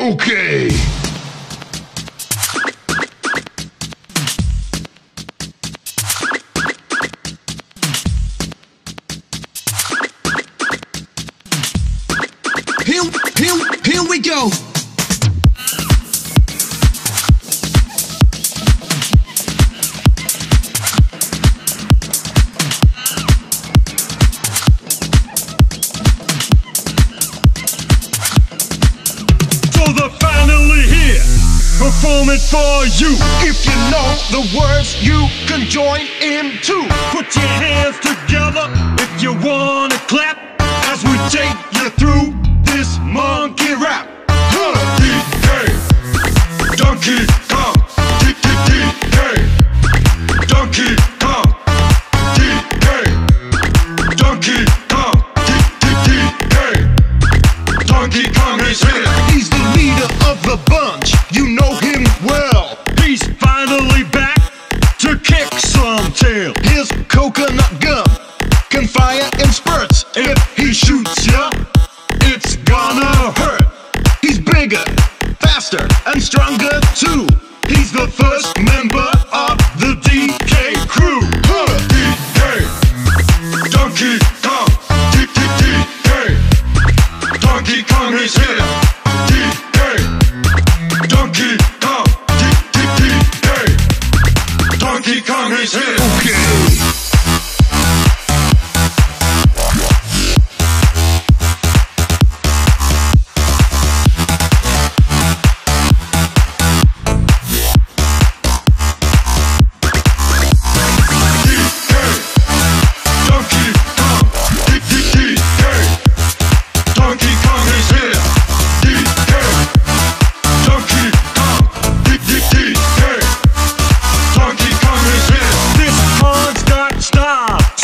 Okay. Here we go. Performing for you. If you know the words, you can join in too. Put your hands together if you wanna clap as we take you through this monkey rap. DK, Donkey Kong, DK, Donkey Kong, DK, Donkey Kong, DK, Donkey Kong is here. He's the leader of the bunch. You know him well. He's finally back to kick some tail. His coconut gun can fire in spurts. If he shoots ya, it's gonna hurt. He's bigger, faster, and stronger too. He's the first member of the DK crew. DK, Donkey Kong, DK, Donkey Kong is here. Donkey Kong, Donkey Kong is here. Okay.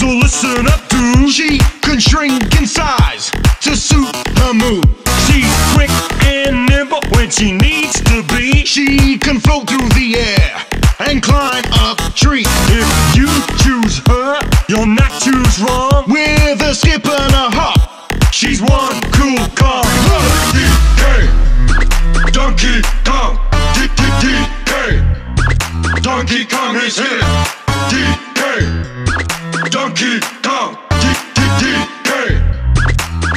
Listen up, dude. She can shrink in size to suit her mood. She's quick and nimble when she needs to be. She can float through the air and climb up trees. If you choose her, you'll not choose wrong. With a skip and a hop, she's one cool Kong. DK, Donkey Kong, DK, Donkey Kong is here. DK, Donkey Kong, DK,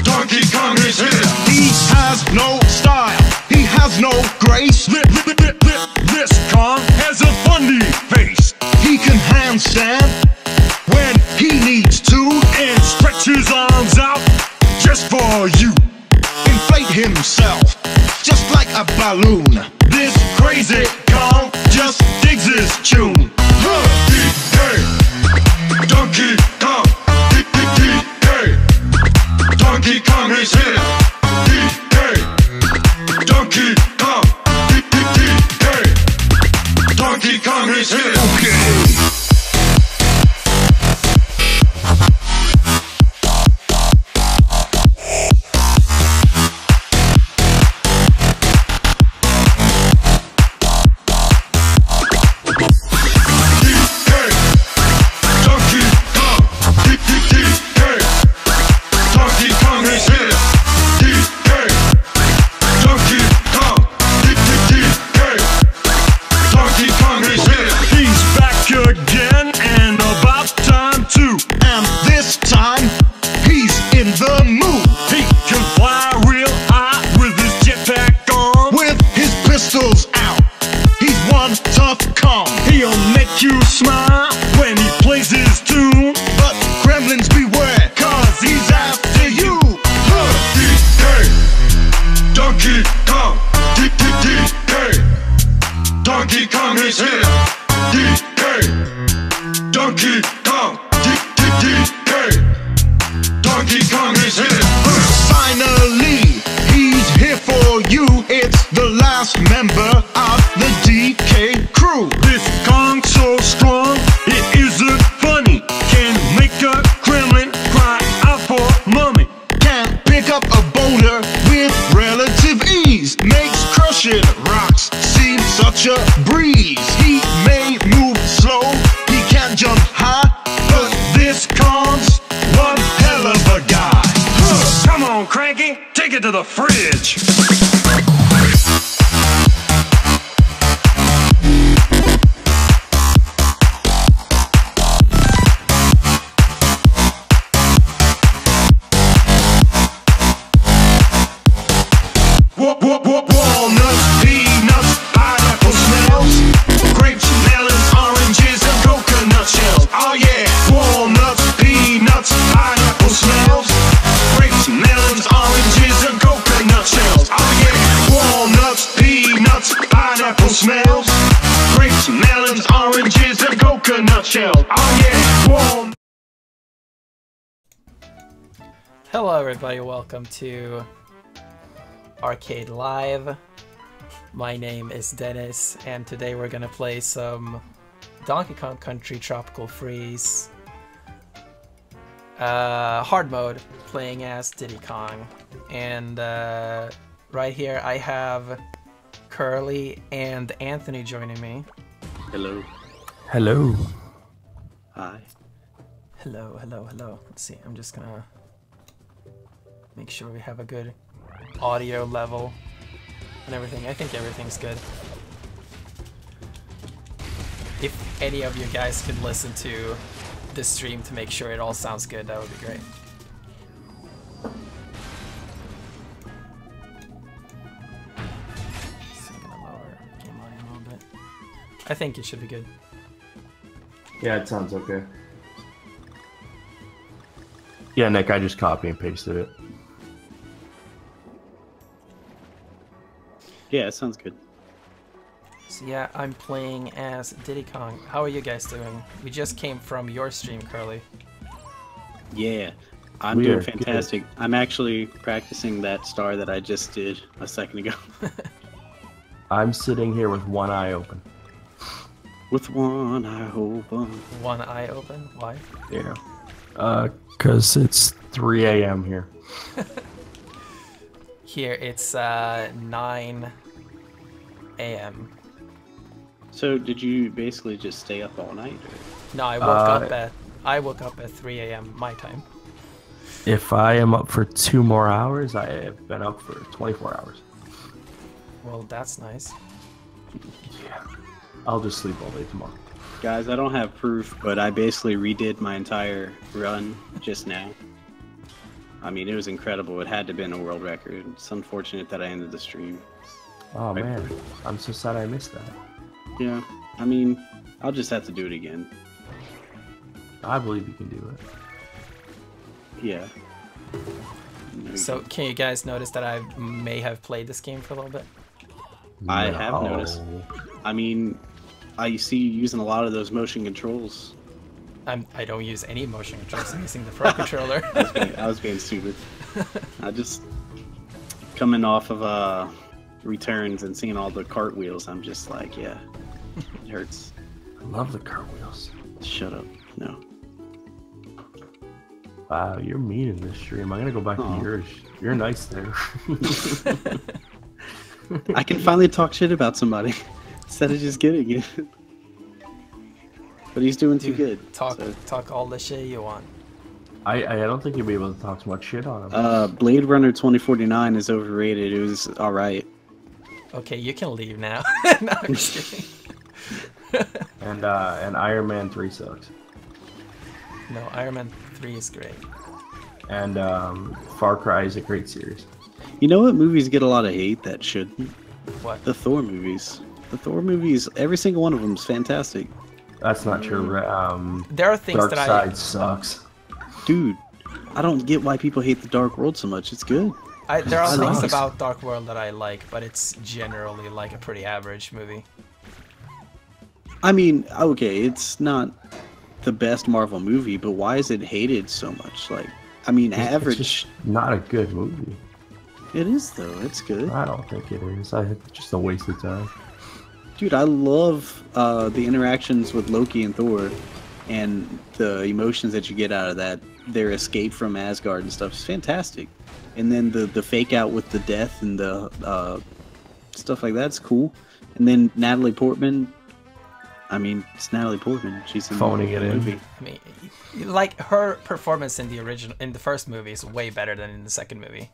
Donkey Kong is here. he has no style, he has no grace. This Kong has a funny face. He can handstand when he needs to, And stretch his arms out just for you. inflate himself just like a balloon. This crazy Kong just digs his tune. DK, Donkey Kong, DK, Donkey Kong is here. DK, Donkey Kong, DK, Donkey Kong is here. Okay. Out. He's one tough Kong. He'll make you smile when he plays his tune. But gremlins beware, cause he's after you. DK, Donkey Kong, DK, Donkey Kong is here. DK, Donkey Kong, DK, Donkey Kong is here. Finally, he's here for you. It's the last member of the DK crew. This Kong so strong, it isn't funny. Can make a gremlin cry out for mommy. Can pick up a boulder with relative ease. Makes crushing rocks seem such a breeze. He may move slow, he can't jump high, But this Kong's one hell of a guy. Come on, Cranky, take it to the fridge. Walnuts, peanuts, pineapple smells, grapes, melons, oranges, and coconut shells. Oh yeah, walnuts, peanuts, pineapple smells, grapes, melons, oranges, and coconut shells. Oh yeah, walnuts, peanuts, pineapple smells, grapes, melons, oranges, and coconut shells. Oh yeah, walnuts. Hello everybody, welcome to Arcade Live. My name is Dennis, and today we're gonna play some Donkey Kong Country Tropical Freeze hard mode, playing as Diddy Kong. And right here I have Curly and Anthony joining me. Hello. Hello. Hi. Hello, hello, hello. Let's see, I'm just gonna make sure we have a good audio level and everything. I think everything's good. If any of you guys could listen to the stream to make sure it all sounds good, that would be great. So I'm gonna lower game volume a little bit. I think it should be good. Yeah, it sounds okay. Yeah, Nick, I just copy and pasted it. Yeah, it sounds good. So yeah, I'm playing as Diddy Kong. How are you guys doing? We just came from your stream, Curly. Yeah, I'm doing fantastic. Good. I'm actually practicing that star that I just did a second ago. I'm sitting here with one eye open. With one eye open. One eye open? Why? Yeah. Cause it's 3 a.m. here. Here it's 9 a.m. So did you basically just stay up all night? Or? No, I woke up at 3 a.m. my time. If I am up for 2 more hours, I have been up for 24 hours. Well, that's nice. Yeah. I'll just sleep all day tomorrow. Guys, I don't have proof, but I basically redid my entire run just now. I mean, it was incredible. It had to have been a world record. It's unfortunate that I ended the stream. Oh man, I'm so sad I missed that. Yeah, I mean, I'll just have to do it again. I believe you can do it. Yeah. So, can you guys notice that I may have played this game for a little bit? I have noticed. I mean, I see you using a lot of those motion controls. I don't use any motion controls. I'm using the Pro Controller. I was being stupid. I just coming off of returns and seeing all the cartwheels. I'm just like, yeah, it hurts. I love the cartwheels. Shut up. No. Wow, you're mean in this stream. I'm gonna go back to yours. You're nice there. I can finally talk shit about somebody instead of just getting it. But he's doing too good. Talk all the shit you want. I don't think you'll be able to talk too much shit on him. Blade Runner 2049 is overrated. It was alright. Okay, you can leave now. No, I'm just kidding. And Iron Man 3 sucks. No, Iron Man 3 is great. And Far Cry is a great series. You know what movies get a lot of hate that shouldn't? What? The Thor movies. The Thor movies, every single one of them is fantastic. That's not true. There are things Dark that Side sucks. Dude, I don't get why people hate the Dark World so much. It's good. There are things about Dark World that I like, but it's generally like a pretty average movie. I mean, okay, it's not the best Marvel movie, but why is it hated so much? Like, I mean, average. It's just not a good movie. It is though. It's good. I don't think it is. It's just a waste of time. Dude, I love the interactions with Loki and Thor, and the emotions that you get out of that. Their escape from Asgard and stuff is fantastic. And then the fake out with the death and the stuff like that's cool. And then Natalie Portman. I mean, it's Natalie Portman. She's in phoning it in. Movie. I mean, like her performance in the first movie is way better than in the second movie.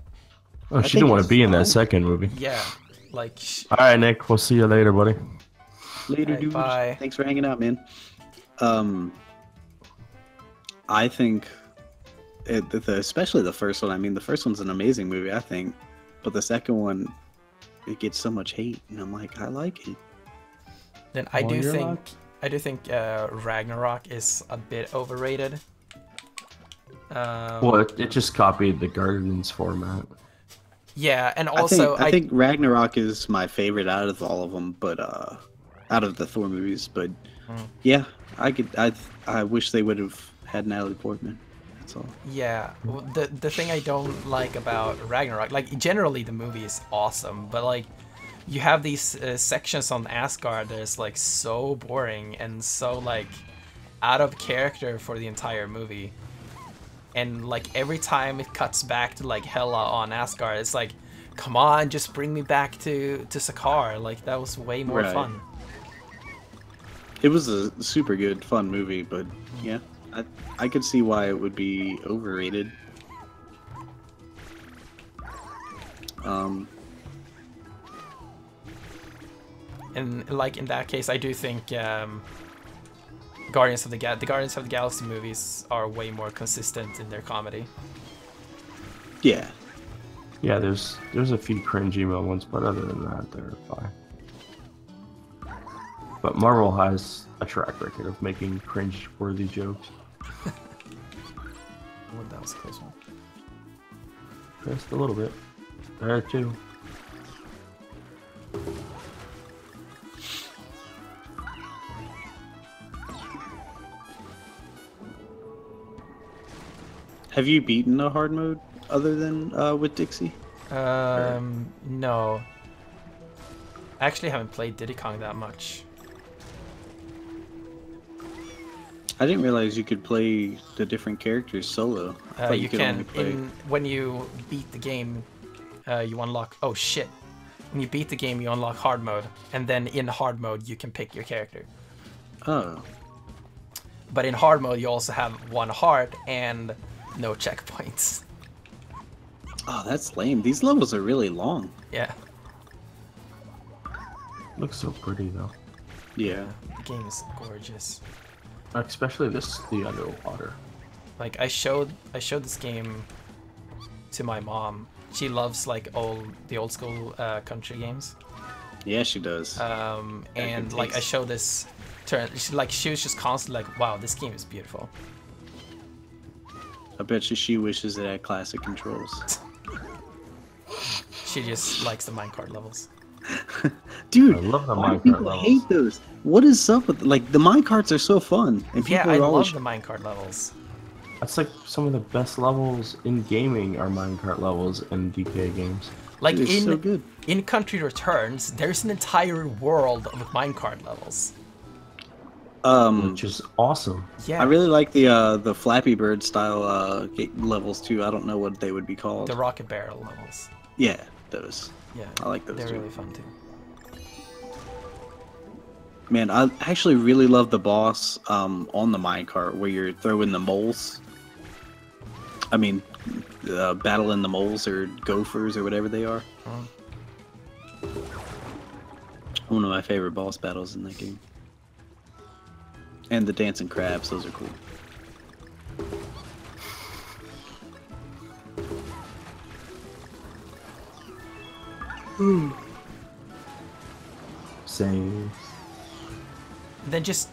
Oh, she didn't want to be in that second movie. Yeah, like. All right, Nick. We'll see you later, buddy. Later, dude. Bye. Thanks for hanging out, man. I think, especially the first one. I mean, the first one's an amazing movie, I think, but the second one, it gets so much hate, and I'm like, I like it. Then Well, you're allowed. I do think Ragnarok is a bit overrated. Well, it just copied the Guardians format. Yeah, and also I think Ragnarok is my favorite out of all of them, but out of the Thor movies. But yeah, I wish they would have had Natalie Portman. That's all. Yeah, the thing I don't like about Ragnarok, like generally the movie is awesome, but like you have these sections on Asgard that is like so boring and so like out of character for the entire movie. And like every time it cuts back to like Hela on Asgard, it's like, come on, just bring me back to Sakaar. Like that was way more fun. It was a super good, fun movie, but yeah, I could see why it would be overrated. And like in that case, I do think Guardians of the Galaxy movies are way more consistent in their comedy. Yeah. Yeah, there's a few cringy moments, but other than that, they're fine. But Marvel has a track record of making cringe-worthy jokes. Oh, that was a close one. Just a little bit. There too. Have you beaten a hard mode other than with Dixie? No. I actually haven't played Diddy Kong that much. I didn't realize you could play the different characters solo. I thought You could can, only play... when you beat the game, you unlock, oh shit. When you beat the game, you unlock hard mode, and then in hard mode, you can pick your character. Oh. But in hard mode, you also have one heart and no checkpoints. Oh, that's lame. These levels are really long. Yeah. Looks so pretty though. Yeah. The game is gorgeous. Especially the underwater. Like I showed this game to my mom. She loves like the old school country games. Yeah, she does. And like I showed this to her, she was just constantly like, wow, this game is beautiful. I bet you she wishes it had classic controls. She just likes the minecart levels. Dude, I love the why do minecart people levels. hate those? What is up with like the minecarts are so fun, and Yeah, people I are always love the minecart levels. That's like some of the best levels in gaming are minecart levels in DK games. Like Dude, it's so good. in Country Returns, there's an entire world of minecart levels. Which is awesome. Yeah, I really like the Flappy Bird style levels too. I don't know what they would be called. the rocket barrel levels. Yeah, those. Yeah, I like those They're too. really fun too. Man, I actually really love the boss on the minecart where you're throwing the moles. I mean, battling the moles or gophers or whatever they are. One of my favorite boss battles in that game. And the dancing crabs, those are cool. Same. Then just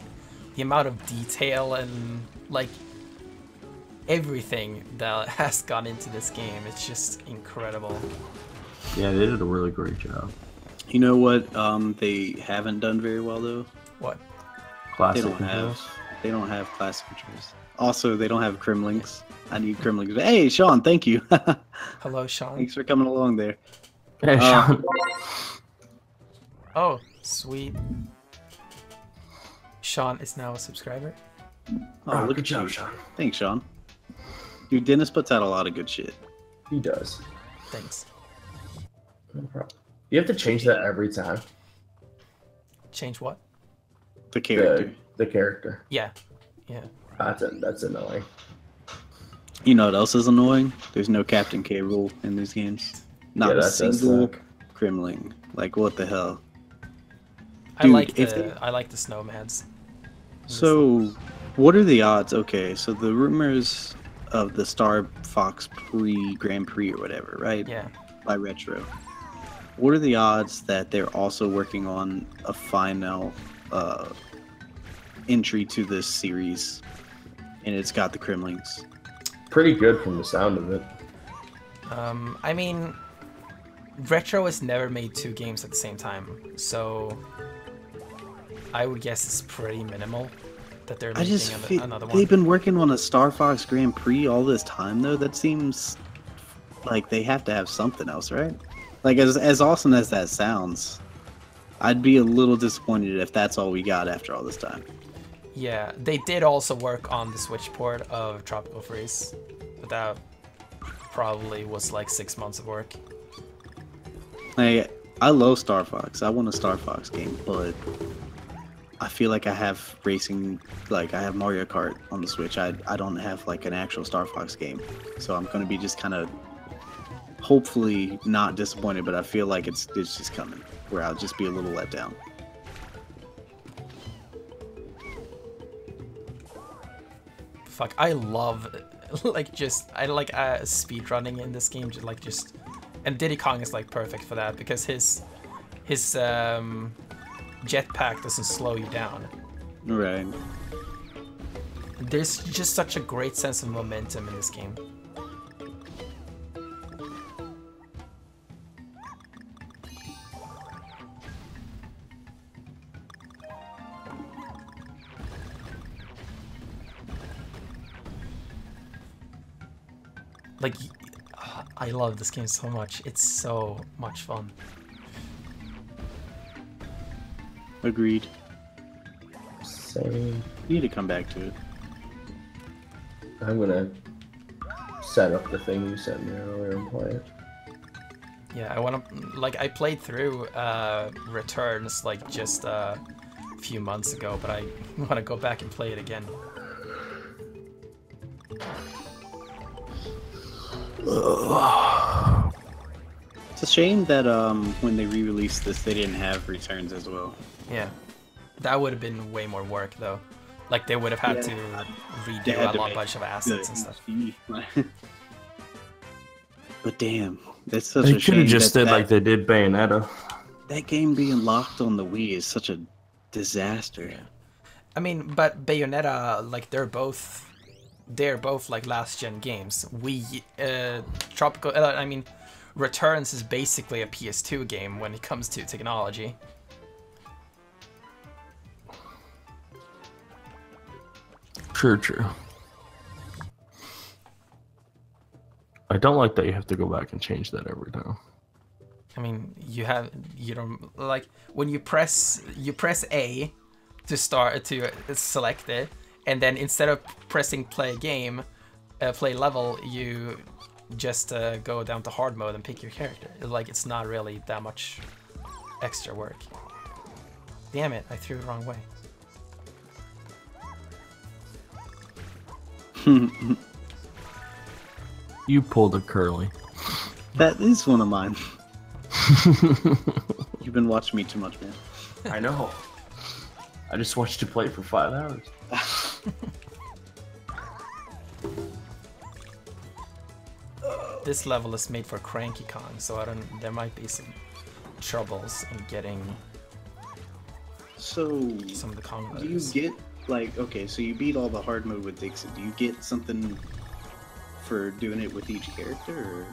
the amount of detail and like everything that has gone into this game, it's just incredible. Yeah, they did a really great job. You know what they haven't done very well though? What? Classic They don't controls. have classic controls. Also, they don't have Kremlings. I need Kremlings. Hey, Sean, thank you. Hello, Sean. Thanks for coming along there. Hey, Sean. Oh, sweet. Sean is now a subscriber. Oh, look good at job, you. Sean. Thanks, Sean. Dude, Dennis puts out a lot of good shit. He does. Thanks. No problem. You have to change that every time. Change what? The character. The character. Yeah. Yeah. That's annoying. You know what else is annoying? There's no Captain K rule in these games. Not Yeah, a that does single suck. Kremling. Like, what the hell? I Dude, like if the snowmads. So, what are the odds? Okay, so the rumors of the Star Fox Grand Prix or whatever, right? Yeah. By Retro. What are the odds that they're also working on a final entry to this series, and it's got the Kremlings? Pretty good from the sound of it. I mean, Retro has never made 2 games at the same time, so I would guess it's pretty minimal that they're I just making feel another one. they've been working on a Star Fox Grand Prix all this time, though. That seems like they have to have something else, right? Like, as awesome as that sounds, I'd be a little disappointed if that's all we got after all this time. Yeah, they did also work on the Switch port of Tropical Freeze, but that probably was like 6 months of work. Like, I love Star Fox. I want a Star Fox game, but I feel like I have racing, like I have Mario Kart on the Switch. I don't have like an actual Star Fox game, so I'm gonna be just kind of hopefully not disappointed, but I feel like it's just coming, where I'll just be a little let down. Fuck, I love I like speed running in this game, and Diddy Kong is like perfect for that because his jetpack doesn't slow you down. Right. There's just such a great sense of momentum in this game. Like, I love this game so much. It's so much fun. Agreed. Same. You need to come back to it. I'm gonna set up the thing you sent me earlier and play it. Yeah, I wanna, like, I played through Returns like just a few months ago, but I wanna go back and play it again. It's a shame that when they re-released this, they didn't have returns as well. Yeah, that would have been way more work though. Like they would have had to redo a bunch of assets and stuff. But damn, that's such They a could shame. have just that did like they did Bayonetta. that game being locked on the Wii is such a disaster. I mean, but Bayonetta, like they're both like last gen games. Returns is basically a PS2 game when it comes to technology. True. I don't like that you have to go back and change that every time. I mean, you don't like when you press A to select it, and then instead of pressing play level, you just go down to hard mode and pick your character. Like it's not really that much extra work. Damn it, I threw it the wrong way. You pulled a curly. That is one of mine. You've been watching me too much, man. I know. I just watched you play for 5 hours. This level is made for Cranky Kong, so there might be some troubles in getting So, some of the Kong do you letters. get, like, okay, so you beat all the hard mode with Dixie. Do you get something for doing it with each character, or?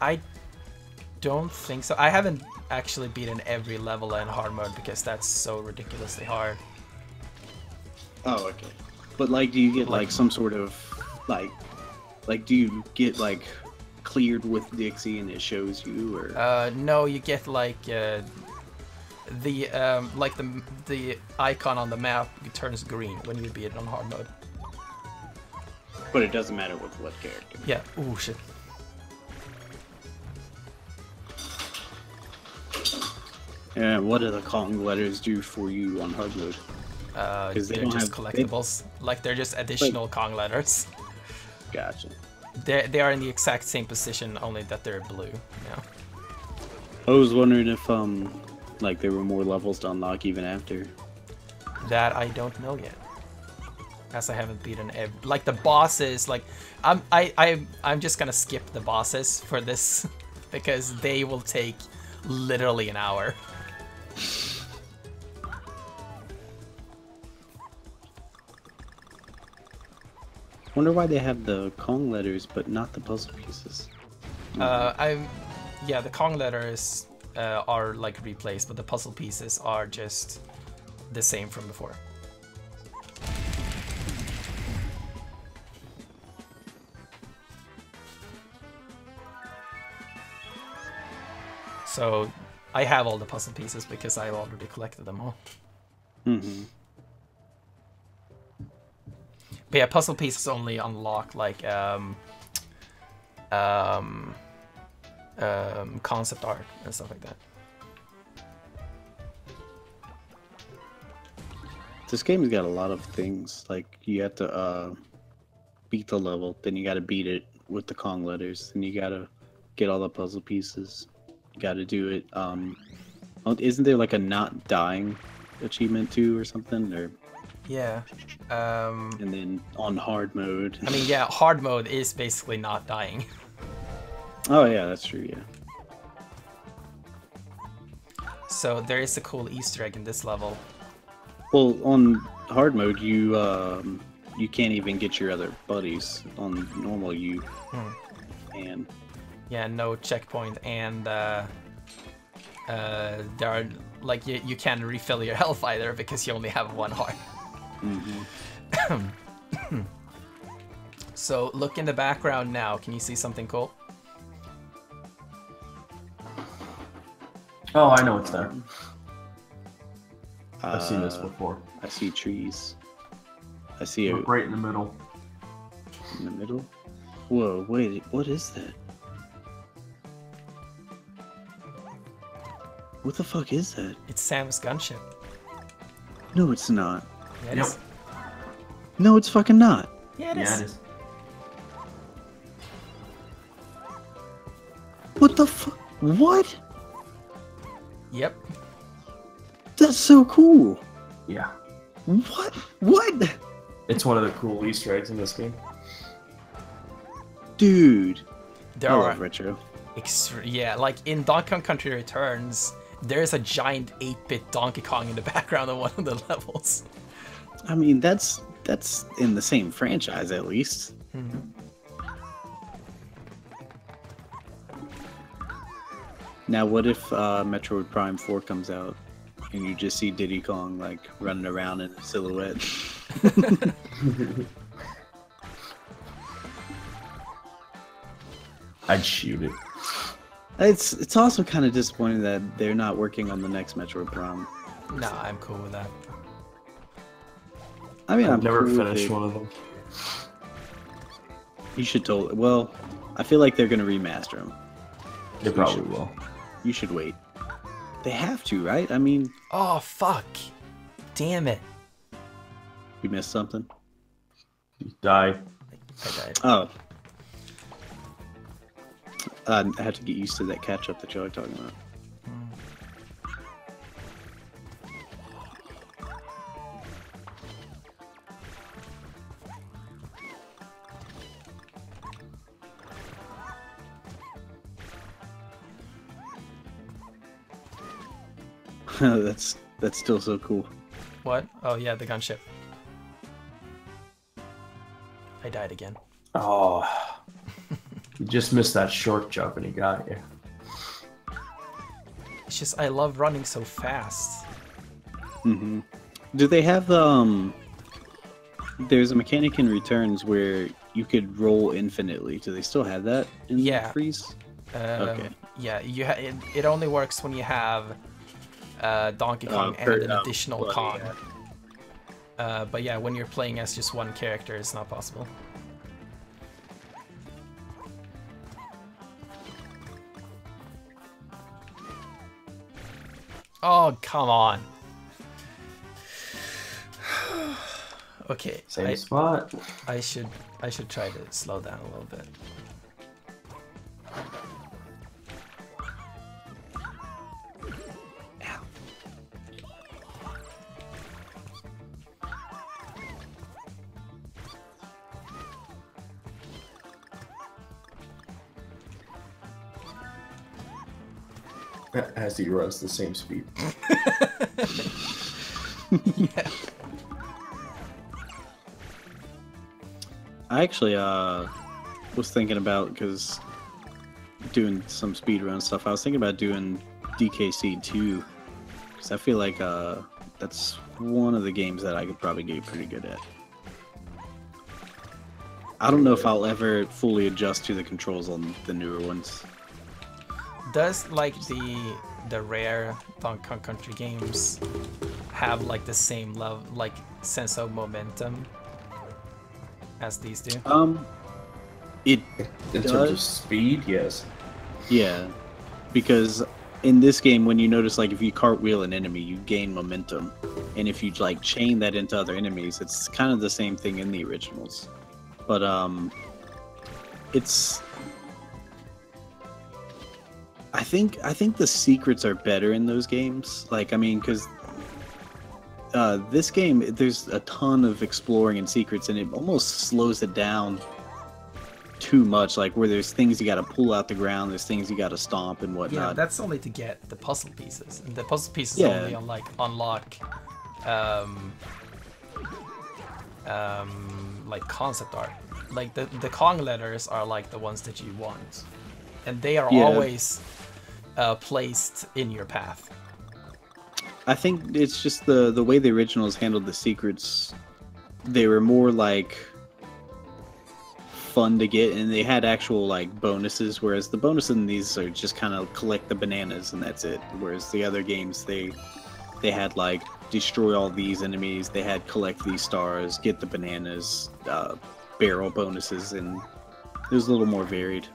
I don't think so. I haven't actually beaten every level in hard mode because that's so ridiculously hard. Oh, okay. But, like, do you get, like, some sort of, like, do you get, like, cleared with Dixie and it shows you, or? No, you get, like, the icon on the map turns green when you beat it on hard mode. But it doesn't matter with what character. Yeah. Ooh, shit. And what do the Kong letters do for you on hard mode? They're they don't just have- collectibles. Like, they're just additional Kong letters. Gotcha. They are in the exact same position, only that they're blue now. I was wondering if, like, there were more levels to unlock even after. That I don't know yet, as I haven't beaten like the bosses. Like, I'm just gonna skip the bosses for this because they will take literally an hour. Wonder why they have the Kong letters but not the puzzle pieces. Yeah, the Kong letters are like replaced, but the puzzle pieces are just the same from before. So I have all the puzzle pieces because I've already collected them all. Mm-hmm. But yeah, puzzle pieces only unlock like concept art and stuff like that. This game's got a lot of things. Like you have to beat the level, then you got to beat it with the Kong letters, then you got to get all the puzzle pieces. You got to do it. Isn't there like a not dying achievement too, or something? Or yeah. And then on hard mode. I mean, yeah, hard mode is basically not dying. Oh yeah, that's true. Yeah. So there is a cool Easter egg in this level. Well, on hard mode, you can't even get your other buddies. On normal, you and yeah, no checkpoint, and there are like you can't refill your health either because you only have one heart. Mm-hmm. So look in the background now. Can you see something cool? Oh, I know it's there. I've seen this before. I see trees. I see it Right in the middle. in the middle. Whoa, wait, what is that? What the fuck is that? It's Sam's gunship. No, it's not. Yeah, it Yep. is. No, it's fucking not. Yeah, it Yeah, is. it is. What the fuck? What? Yep. That's so cool. Yeah. What? What? It's one of the cool Easter eggs in this game. Dude. There I are love retro. yeah, like in Donkey Kong Country Returns, there's a giant 8-bit Donkey Kong in the background of one of the levels. I mean, that's in the same franchise at least. Now, what if Metroid Prime 4 comes out and you just see Diddy Kong like running around in a silhouette? I'd shoot it. It's also kind of disappointing that they're not working on the next Metroid Prime. Nah, I'm cool with that. I mean, I've I'm never cool with finished it. one of them. You should totally. Well, I feel like they're gonna remaster them. They probably will. You should wait. They have to, right? I mean, Oh, fuck. Damn it. you missed something. Die. I died. Oh. I have to get used to that catch up that you're talking about. That's still so cool. What? Oh, yeah, the gunship. I died again. Oh. You just missed that short jump and he got you. It's just, I love running so fast. Hmm. Do they have there's a mechanic in Returns where you could roll infinitely. Do they still have that in Yeah. Freeze? Okay. Yeah, it only works when you have Donkey Kong and an additional well, Kong. yeah. But yeah, when you're playing as just one character, it's not possible. Oh, come on. Okay, Same spot. I should try to slow down a little bit. As he runs the same speed. Yeah. I actually was thinking about, because doing some speedrun stuff, I was thinking about doing DKC 2, because I feel like that's one of the games that I could probably get pretty good at. I don't know if I'll ever fully adjust to the controls on the newer ones. Does like the rare Donkey Kong Country games have like the same level, like sense of momentum as these do? It In terms of speed, yes. Yeah, because in this game, when you notice, like, if you cartwheel an enemy, you gain momentum, and if you like chain that into other enemies, it's kind of the same thing in the originals. But it's I think the secrets are better in those games. Like, I mean, because this game, there's a ton of exploring and secrets, and it almost slows it down too much. Like, where there's things you got to pull out the ground, there's things you got to stomp and whatnot. Yeah, that's only to get the puzzle pieces, and the puzzle pieces Yeah. only unlock like concept art. Like the Kong letters are like the ones that you want, and they are Yeah. always placed in your path. I think it's just the way the originals handled the secrets. They were more like fun to get, and they had actual like bonuses, whereas the bonuses in these are just kind of collect the bananas and that's it. Whereas the other games, they had like destroy all these enemies, they had collect these stars, get the bananas, barrel bonuses, and it was a little more varied.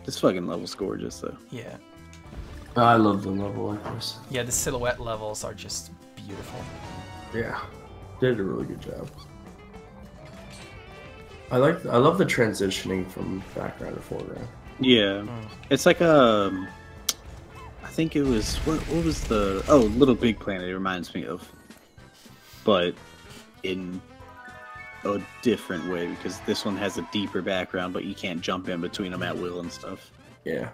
This fucking level's gorgeous, though. Yeah, I love the level like this. yeah. The silhouette levels are just beautiful. Yeah, did a really good job. I love the transitioning from background to foreground. Yeah, it's like I think it was what was the Little Big Planet? It reminds me of, but in a different way, because this one has a deeper background, but you can't jump in between them at will and stuff. Yeah.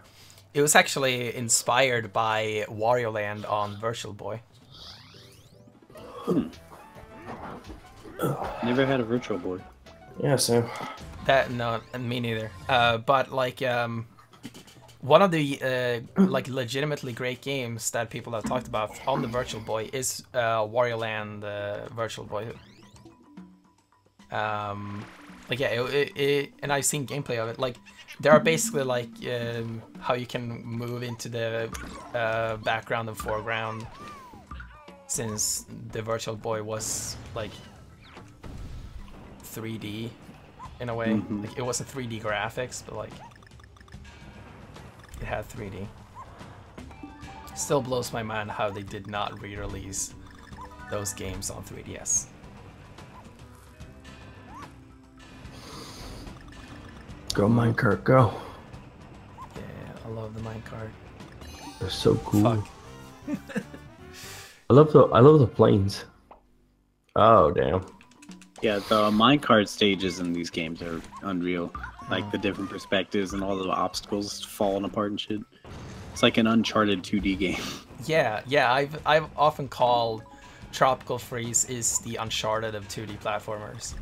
It was actually inspired by Wario Land on Virtual Boy. Never had a Virtual Boy. Yeah, so No, me neither. But like one of the like legitimately great games that people have talked about on the Virtual Boy is Wario Land Virtual Boy. Like yeah, and I've seen gameplay of it. Like there are basically like how you can move into the background and foreground, since the Virtual Boy was like 3D in a way. Like it wasn't 3D graphics, but like it had 3D. Still blows my mind how they did not re-release those games on 3DS. Go minecart, go. Yeah, I love the minecart. They're so cool. Fuck. I love the planes. Oh damn. Yeah, the minecart stages in these games are unreal. Like the different perspectives and all the obstacles falling apart and shit. It's like an Uncharted 2D game. Yeah, yeah. I've often called Tropical Freeze is the Uncharted of 2D platformers.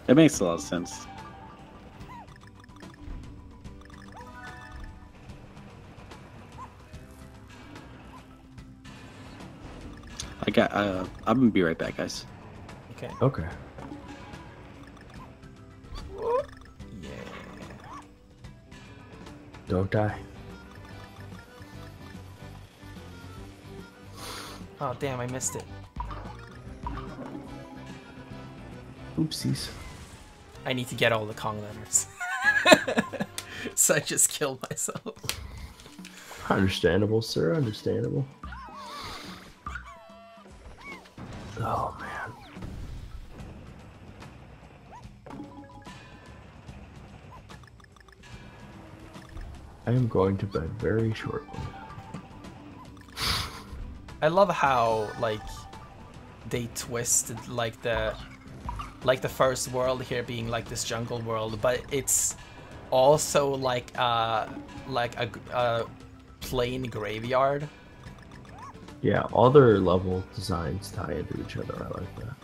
That makes a lot of sense. I'm gonna be right back, guys. Okay. Okay. Yeah. Don't die. Oh damn! I missed it. Oopsies. I need to get all the Kong letters. So I just killed myself. Understandable, sir. Understandable. Oh man. I am going to bed very shortly. I love how like they twisted like the like the first world here being like this jungle world, but it's also like a plain graveyard. Yeah, all their level designs tie into each other. I like that.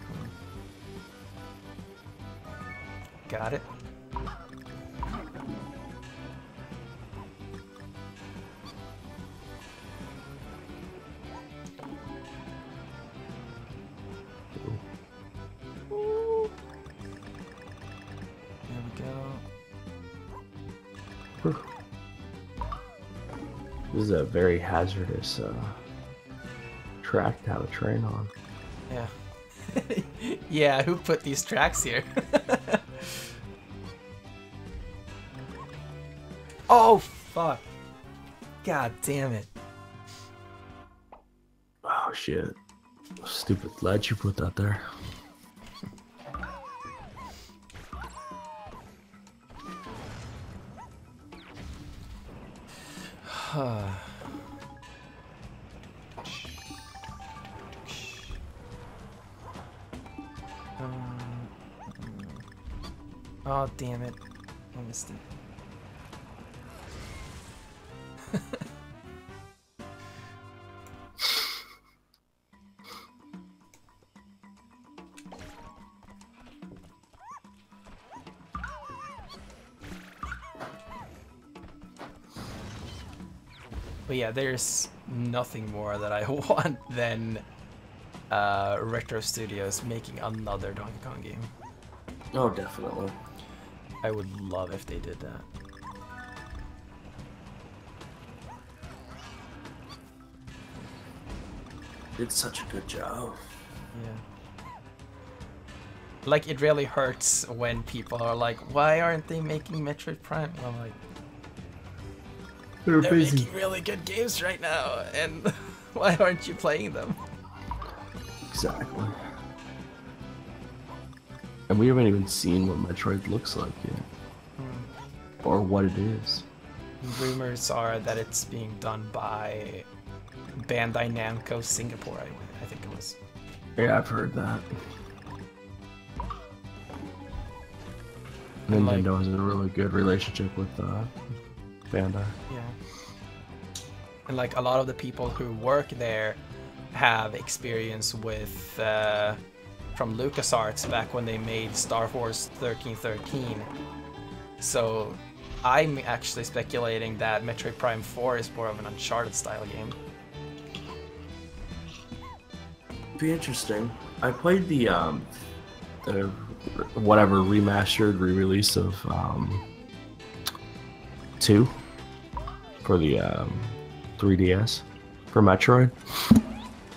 Got it. There we go. This is a very hazardous track to have a train on. Yeah. Yeah, who put these tracks here? Oh, fuck. God damn it. Oh shit. Stupid ledge you put that there. Oh, damn it. I missed it. But yeah, there's nothing more that I want than Retro Studios making another Donkey Kong game. Oh, definitely. I would love if they did that. Did such a good job. Yeah. Like, it really hurts when people are like, why aren't they making Metroid Prime? And I'm like, they're making really good games right now, and why aren't you playing them? Exactly. And we haven't even seen what Metroid looks like yet. Or what it is. Rumors are that it's being done by Bandai Namco Singapore, I think it was. Yeah, I've heard that. And Nintendo has a really good relationship with Bandai. Yeah. And like a lot of the people who work there have experience with from LucasArts back when they made Star Wars 1313. So I'm actually speculating that Metroid Prime 4 is more of an Uncharted style game. Be interesting. I played the whatever remastered re-release of 2 for the 3DS for Metroid.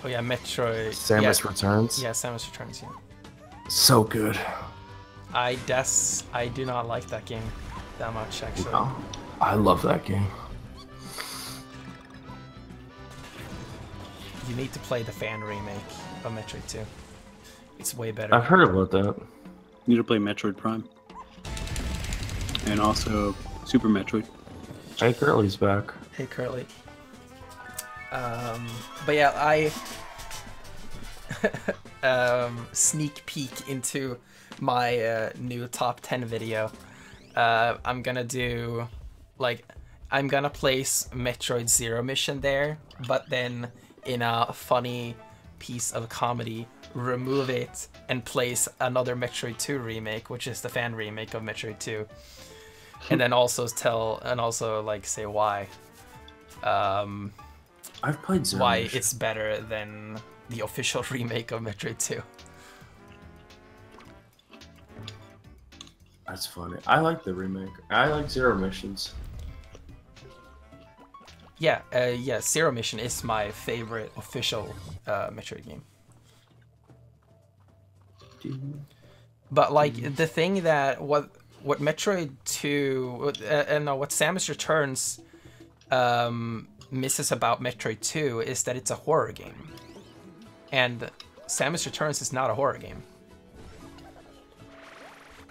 Oh yeah, Metroid. Samus Returns. Yeah, Samus Returns. Yeah. So good. I do not like that game that much actually. No, I love that game. You need to play the fan remake of Metroid 2. It's way better. I've heard about that. You need to play Metroid Prime. And also Super Metroid. Hey, Curly's back. Hey, Curly. But yeah, I sneak peek into my new top 10 video. I'm gonna do, like, I'm gonna place Metroid Zero Mission there, but then in a funny piece of comedy, remove it and place another Metroid 2 remake, which is the fan remake of Metroid 2. And then also like say why. I've played Zero why Mission. it's better than the official remake of Metroid 2. That's funny. I like the remake. I like Zero Missions. Yeah, yeah, Zero Mission is my favorite official Metroid game. But like the thing that what Metroid 2 no, what Samus Returns misses about Metroid 2 is that it's a horror game. And Samus Returns is not a horror game.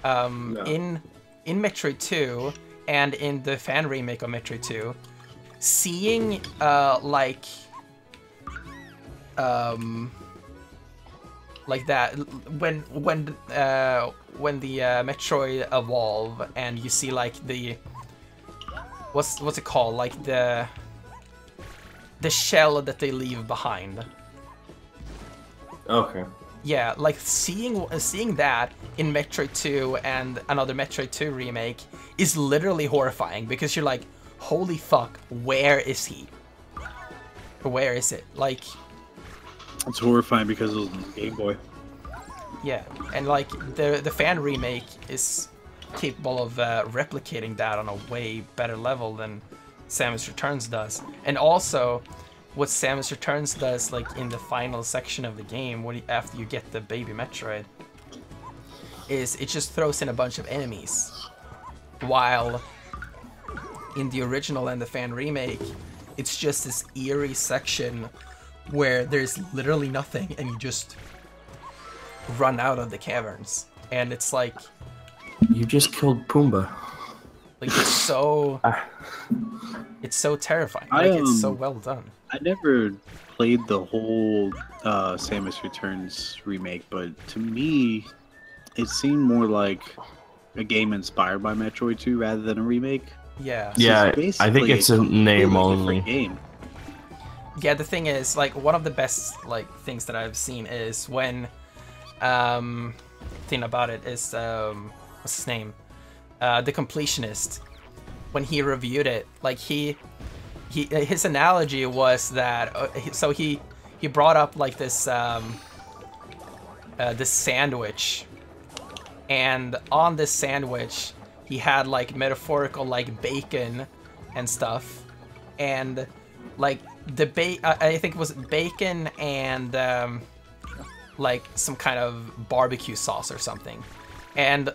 No. In Metroid 2 and in the fan remake of Metroid 2, seeing like that. When the Metroid evolve and you see like the what's it called, like the shell that they leave behind. Okay. Yeah, like seeing that in Metroid 2 and another Metroid 2 remake is literally horrifying, because you're like, holy fuck, where is he? Where is it? Like, It's horrifying because it was on the Game Boy. yeah, and like the fan remake is capable of replicating that on a way better level than Samus Returns does. And also, what Samus Returns does, like in the final section of the game, after you get the baby Metroid, is it just throws in a bunch of enemies, while in the original and the fan remake, it's just this eerie section where there's literally nothing and you just run out of the caverns, and it's like You just killed Pumbaa. it's so terrifying. Like, it's so well done. I never played the whole Samus Returns remake, but to me, it seemed more like a game inspired by Metroid 2 rather than a remake. Yeah. Yeah, It's I think basically it's a name completely only. different game. Yeah, the thing is, like, one of the best, like, things that I've seen is when, thing about it is, what's his name? The Completionist. When he reviewed it, like, his analogy was that, so he brought up, like, this sandwich, and on this sandwich, he had, like, metaphorical, like, bacon and stuff, and, like, I think it was bacon and like some kind of barbecue sauce or something, and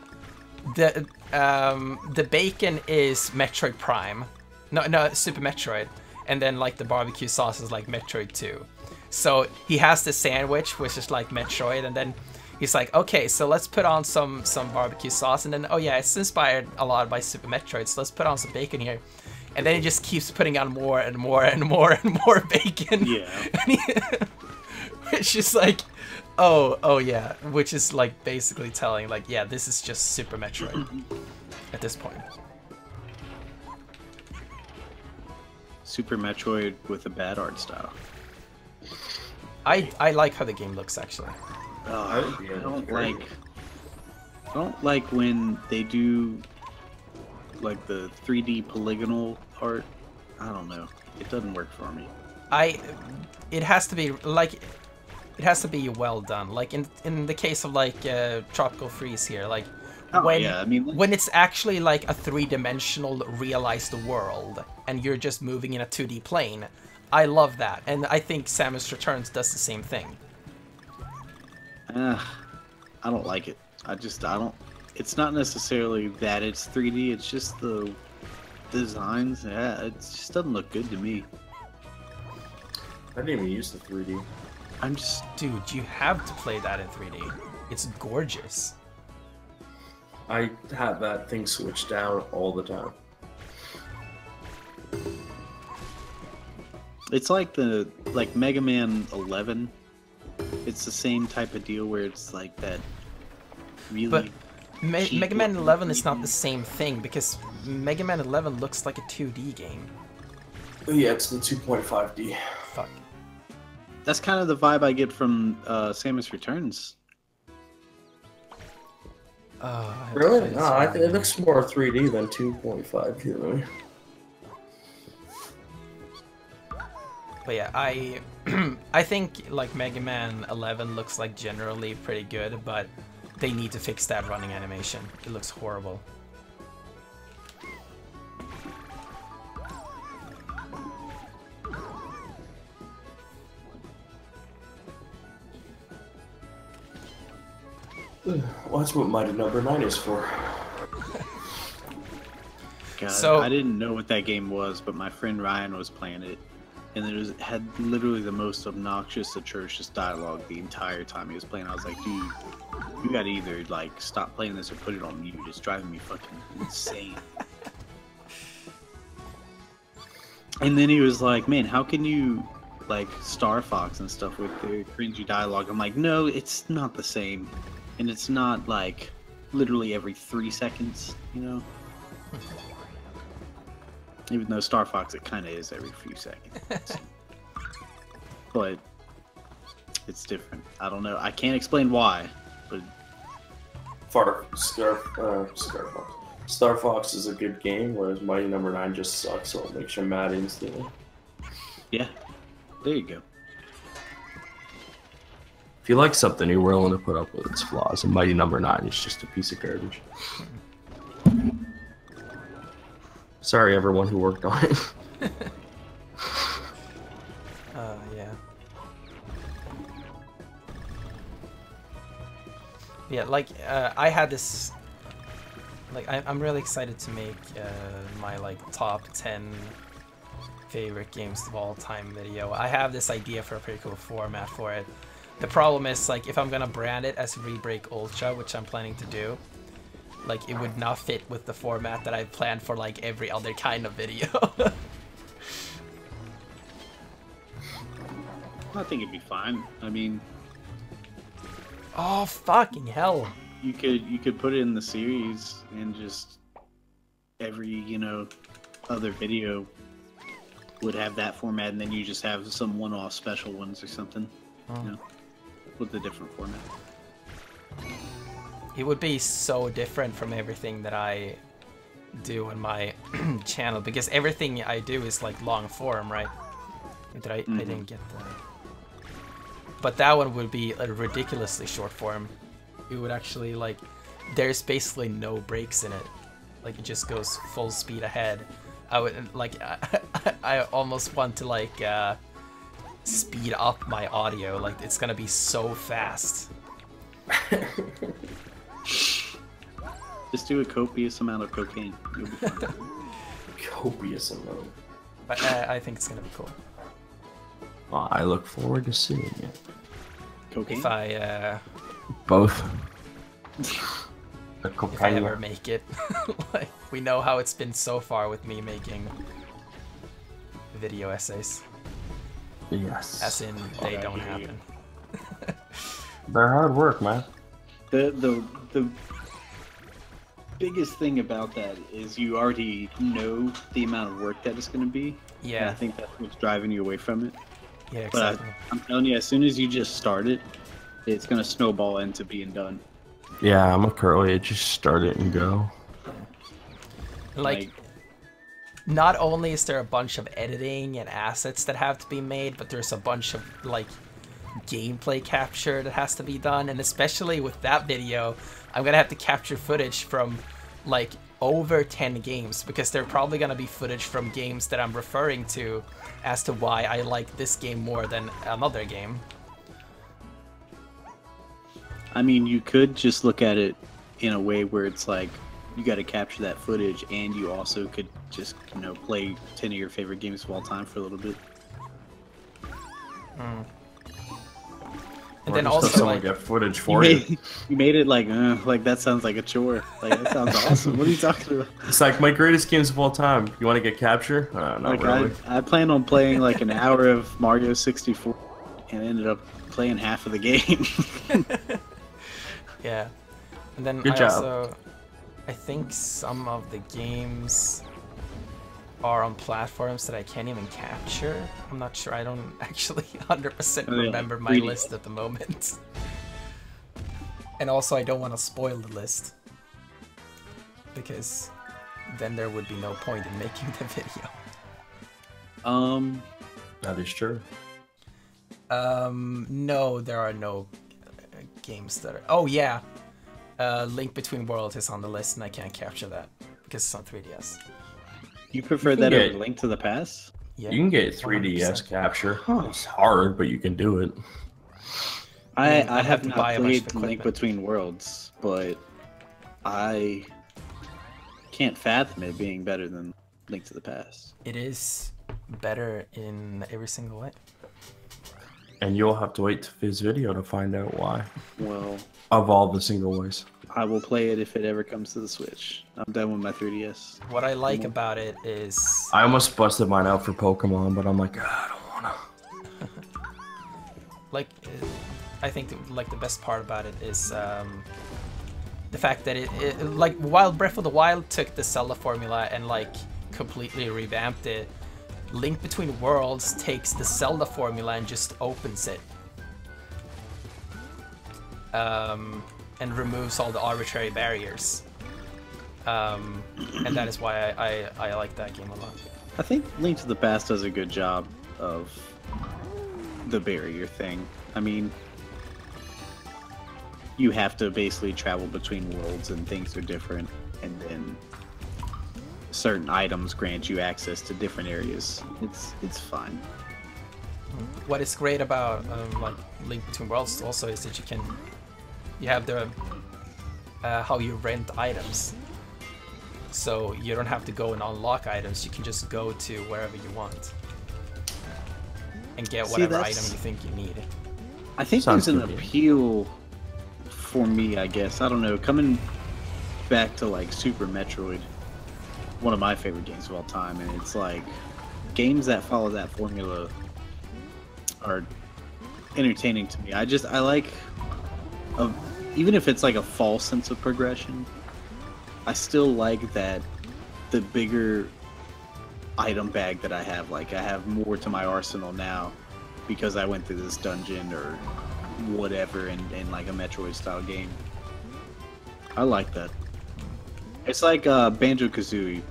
the bacon is Metroid Prime, no Super Metroid, and then like the barbecue sauce is like Metroid 2. So he has the sandwich, which is like Metroid, and then he's like, okay, so let's put on some barbecue sauce, and then, oh yeah, it's inspired a lot by Super Metroid, so let's put on some bacon here. And then he just keeps putting on more and more and more and more bacon. Yeah. Which is like, oh yeah. Which is like basically telling, like, yeah, this is just Super Metroid at this point. Super Metroid with a bad art style. I like how the game looks, actually. I don't like when they do like the 3D polygonal art. I don't know. It doesn't work for me. It has to be like, it has to be well done. Like in the case of like Tropical Freeze here, like when it's actually like a 3-dimensional realized world and you're just moving in a 2D plane, I love that, and I think Samus Returns does the same thing. I don't like it. I don't. It's not necessarily that it's 3D. It's just the designs. Yeah, it just doesn't look good to me. I didn't even use the 3D. Dude, you have to play that in 3D. It's gorgeous. I have that thing switched down all the time. It's like Mega Man 11. It's the same type of deal where it's like that. Really. But Mega Man 11 is not the same thing, because Mega Man 11 looks like a 2D game. Yeah, it's the 2.5D. Fuck. That's kind of the vibe I get from Samus Returns. Really? No, I think it looks more 3D than 2.5D. But yeah, I think like Mega Man 11 looks like generally pretty good, but they need to fix that running animation. It looks horrible. Well, that's what Mighty Number 9 is for. God, So- I didn't know what that game was, but my friend Ryan was playing it, and it had literally the most obnoxious, atrocious dialogue the entire time he was playing. I was like, dude, you gotta either like stop playing this or put it on mute. It's driving me fucking insane. And then he was like, man, how can you like Star Fox and stuff with the cringy dialogue. I'm like, no, it's not the same, and it's not like literally every 3 seconds, you know. Even though Star Fox, it kind of is every few seconds, but it's different. I don't know. I can't explain why, but Star Fox is a good game, whereas Mighty Number 9 just sucks, so it makes you mad instantly. yeah, there you go. If you like something, you're willing to put up with its flaws, and Mighty Number 9 is just a piece of garbage. Sorry, everyone who worked on it. Yeah. Yeah, like, I had this... Like, I'm really excited to make my, like, top 10 favorite games of all time video. I have this idea for a pretty cool format for it. The problem is, like, if I'm gonna brand it as Rebreak Ultra, which I'm planning to do, like, it would not fit with the format that I planned for, like, every other kind of video. I think it'd be fine. I mean, Oh, fucking hell. you could put it in the series and just every, you know, other video would have that format, and then you just have some one-off special ones or something, you know, with a different format. It would be so different from everything that I do on my channel, because everything I do is like long form, right? I didn't get that. But that one would be a ridiculously short form. It would actually, like, there's basically no breaks in it. Like, it just goes full speed ahead. I would, like, I almost want to, like, speed up my audio. Like, it's gonna be so fast. Just do a copious amount of cocaine. You'll be fine. Copious amount. But I think it's gonna be cool. Well, I look forward to seeing it. Cocaine? If I, Both. The if I cocaine. ever make it. Like, we know how it's been so far with me making video essays. Yes. As in, they don't happen. They're hard work, man. The biggest thing about that is you already know the amount of work that it's going to be. And Yeah, I think that's what's driving you away from it. yeah, But exactly. I'm telling you, as soon as you just start it, it's going to snowball into being done. Yeah, I'm a curly. Just start it and go. Like, not only is there a bunch of editing and assets that have to be made, but there's a bunch of, like, gameplay capture that has to be done. And especially with that video, I'm gonna have to capture footage from, like, over 10 games, because they're probably gonna be footage from games that I'm referring to as to why I like this game more than another game. I mean, you could just look at it in a way where it's like, you got to capture that footage, and you also could just, you know, play 10 of your favorite games of all time for a little bit. And then Or just have also, someone like, get footage for you. You made it like that sounds like a chore. Like, that sounds awesome. What are you talking about? It's like my greatest games of all time. You want to get capture? Not Like, really. I planned on playing like an hour of Mario 64 and ended up playing half of the game. yeah. And then Good I job. also, I think some of the games are on platforms that I can't even capture. I'm not sure. I don't actually 100% Oh, yeah, remember my 3D. list at the moment. And also, I don't want to spoil the list, because then there would be no point in making the video. That is true. No, there are no games that are... Oh, yeah. Link Between Worlds is on the list, and I can't capture that because it's on 3DS. You prefer You can that get- over Link to the Past? Yeah, You can get 3DS 100%. capture. It's hard, but you can do it. I I'd have have to not buy a bunch of played Link equipment. Between Worlds, but I can't fathom it being better than Link to the Past. It is better in every single way. And you'll have to wait to his video to find out why. Well, Of all the single ways. I will play it if it ever comes to the Switch. I'm done with my 3DS. What I like about it is... I almost busted mine out for Pokemon, but I'm like, I don't wanna. like I think like the best part about it is the fact that it like while Breath of the Wild took the Zelda formula and like completely revamped it, Link Between Worlds takes the Zelda formula and just opens it. And removes all the arbitrary barriers. And that is why I like that game a lot. I think Link to the Past does a good job of the barrier thing. I mean, you have to basically travel between worlds and things are different, and then certain items grant you access to different areas. It's fine. What is great about like Link Between Worlds also is that you have the how you rent items. So you don't have to go and unlock items, you can just go to wherever you want and get whatever item you think you need. I think there's an appeal for me, I guess. I don't know, coming back to like Super Metroid, one of my favorite games of all time, and it's like games that follow that formula are entertaining to me. I like even if it's like a false sense of progression, I still like that the bigger item bag that I have, like I have more to my arsenal now because I went through this dungeon or whatever in like a Metroid style game. I like that. It's like Banjo-Kazooie.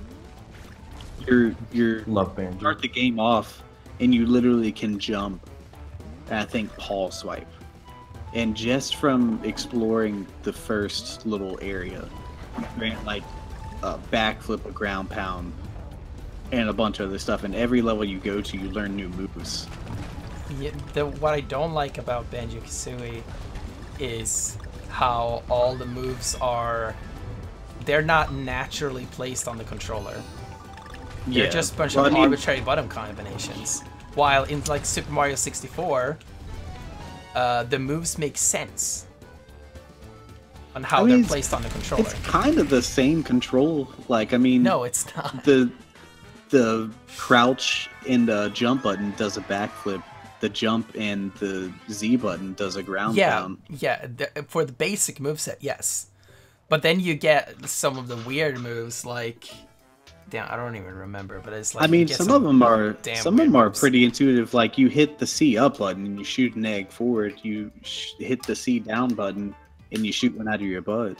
You're Love Banjo. Start the game off and you literally can jump and I think paw swipe. And just from exploring the first little area, like a backflip, a ground pound, and a bunch of other stuff. And every level you go to, you learn new moves. Yeah, what I don't like about Banjo-Kazooie is how all the moves they're not naturally placed on the controller. They're just a bunch of arbitrary button combinations. While in like Super Mario 64, the moves make sense on how they're placed on the controller. It's kind of the same control. Like, I mean, no, it's not. The crouch and the jump button does a backflip. The jump and the Z button does a ground pound. Yeah, for the basic moveset, yes. But then you get some of the weird moves like, damn, I don't even remember, but it's like, I mean, some of them are moves. pretty intuitive. Like you hit the C up button and you shoot an egg forward. You hit the C down button and you shoot one out of your butt.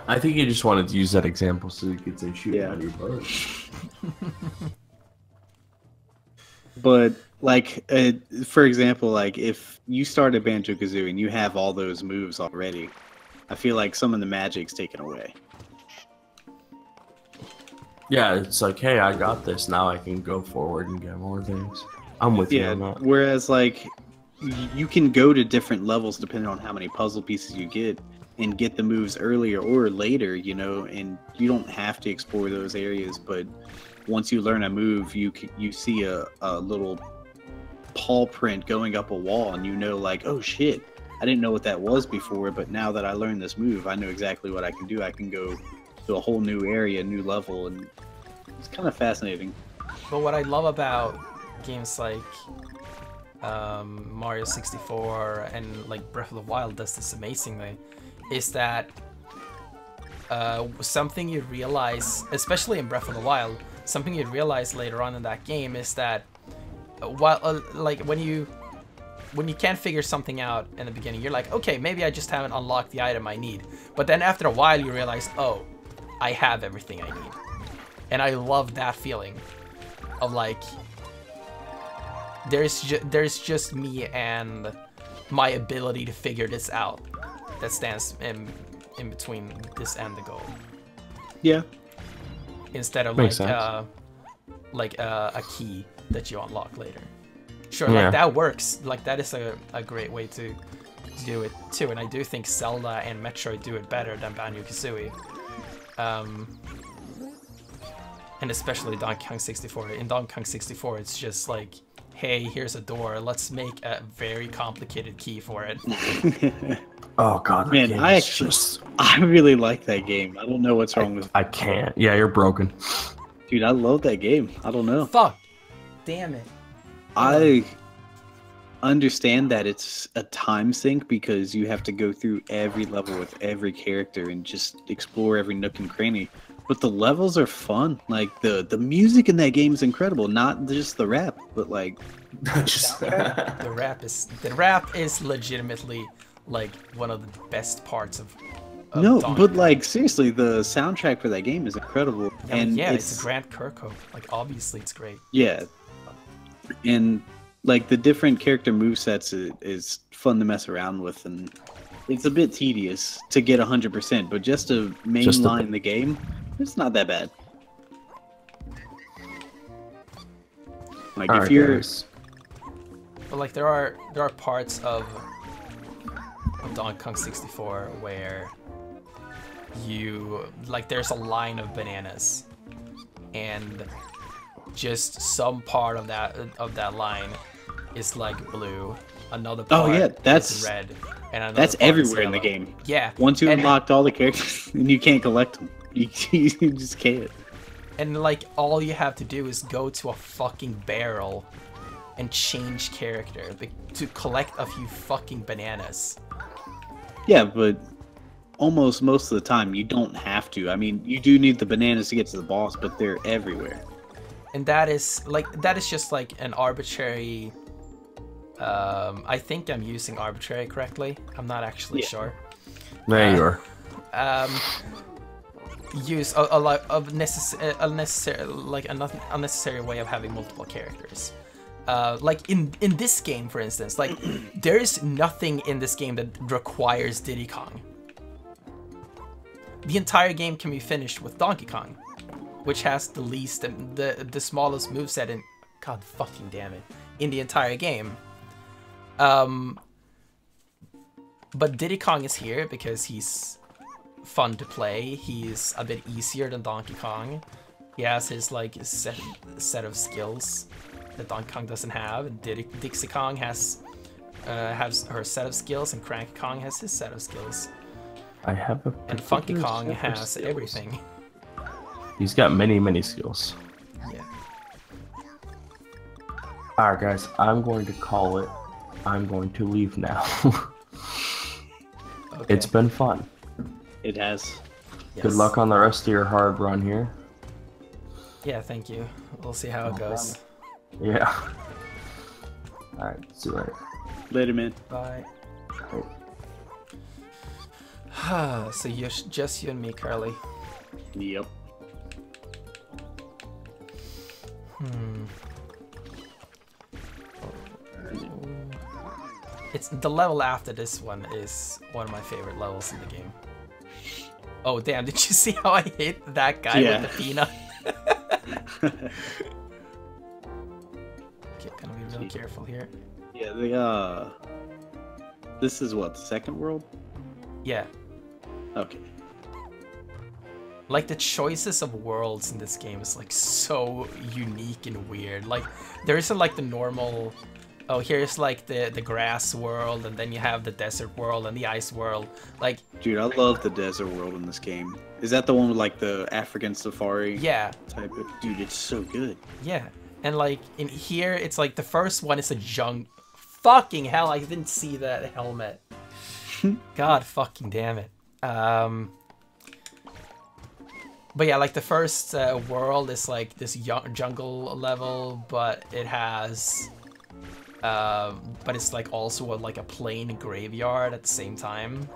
I think you just wanted to use that example so you could say shoot out of your butt. But like, for example, like if you start a Banjo-Kazooie and you have all those moves already, I feel like some of the magic's taken away. Yeah, it's like, hey, I got this. Now I can go forward and get more things. I'm with you on that. Whereas, like, you can go to different levels depending on how many puzzle pieces you get and get the moves earlier or later, you know, and you don't have to explore those areas. But once you learn a move, you see a little paw print going up a wall and you know, like, oh shit, I didn't know what that was before, but now that I learned this move, I know exactly what I can do. I can go to a whole new area, new level, and it's kind of fascinating. But what I love about games like Mario 64 and like Breath of the Wild does this amazingly is that something you realize, especially in Breath of the Wild, something you realize later on in that game is that while like when you can't figure something out in the beginning, you're like, okay, maybe I just haven't unlocked the item I need. But then after a while you realize, oh, I have everything I need. And I love that feeling of like, there's just me and my ability to figure this out that stands in between this and the goal. Yeah. Instead of Makes like a key that you unlock later. Sure, Yeah. like that works. Like that is a great way to do it too. And I do think Zelda and Metroid do it better than Banjo-Kazooie. And especially Donkey Kong 64. In Donkey Kong 64, it's just like, hey, here's a door. Let's make a very complicated key for it. Oh god, Man, I really like that game. I don't know what's wrong with I can't. Yeah, you're broken. Dude, I love that game. I don't know. Fuck. Damn it. understand that it's a time sink because you have to go through every level with every character and just explore every nook and cranny. But the levels are fun. Like the music in that game is incredible. Not just the rap, but like Just The rap is legitimately like one of the best parts of no, Donkey but Kong. like seriously, the soundtrack for that game is incredible. I mean, And yeah, it's a Grant Kirkhope. Like obviously it's great. yeah, and like the different character movesets is fun to mess around with, and it's a bit tedious to get 100%, but just to mainline the game, it's not that bad. Like if you're But like there are parts of Donkey Kong 64 where you like there's a line of bananas and just some part of that line is like blue, another part yeah, is red, and another that's part is everywhere in the yellow. game. Yeah. Once you and, unlocked all the characters, and you can't collect them, you just can't. and like all you have to do is go to a fucking barrel and change character to collect a few fucking bananas. Yeah, but almost most of the time you don't have to. I mean, you do need the bananas to get to the boss, but they're everywhere. And that is just like an arbitrary. I think I'm using arbitrary correctly. I'm not actually sure. There you are. Use a lot of unnecessary way of having multiple characters. Like in this game, for instance, like there is nothing in this game that requires Diddy Kong. The entire game can be finished with Donkey Kong, which has the least, the smallest moveset in, god fucking damn it, in the entire game. But Diddy Kong is here because he's fun to play. He's a bit easier than Donkey Kong. He has his like set of skills that Donkey Kong doesn't have, and Dixie Kong has her set of skills, and Cranky Kong has his set of skills. I have a And Funky particular Kong set of has skills. everything. He's got many skills. Yeah. Alright guys, I'm going to call it. I'm going to leave now. Okay. It's been fun. It has. Yes. Good luck on the rest of your hard run here. Yeah, thank you. We'll see how it goes. Yeah. Alright, see you later. Later, man. Bye. So you're just you and me, Carly. Yep. It's the level after this one is one of my favorite levels in the game. Oh damn! Did you see how I hit that guy Yeah. with the peanut? Okay, gonna be real careful here. Yeah, the this is what, the second world? Yeah, Okay. like the choices of worlds in this game is like so unique and weird. Like there isn't like the normal. Oh, here's like the grass world, and then you have the desert world and the ice world. Like, Dude, I love the desert world in this game. Is that the one with like the African safari yeah, type of... Dude, it's so good. yeah. And like in here, it's like the first one is a fucking hell, I didn't see that helmet. God fucking damn it. But yeah, like the first world is like this jungle level, but it has... but it's like also like a plain graveyard at the same time,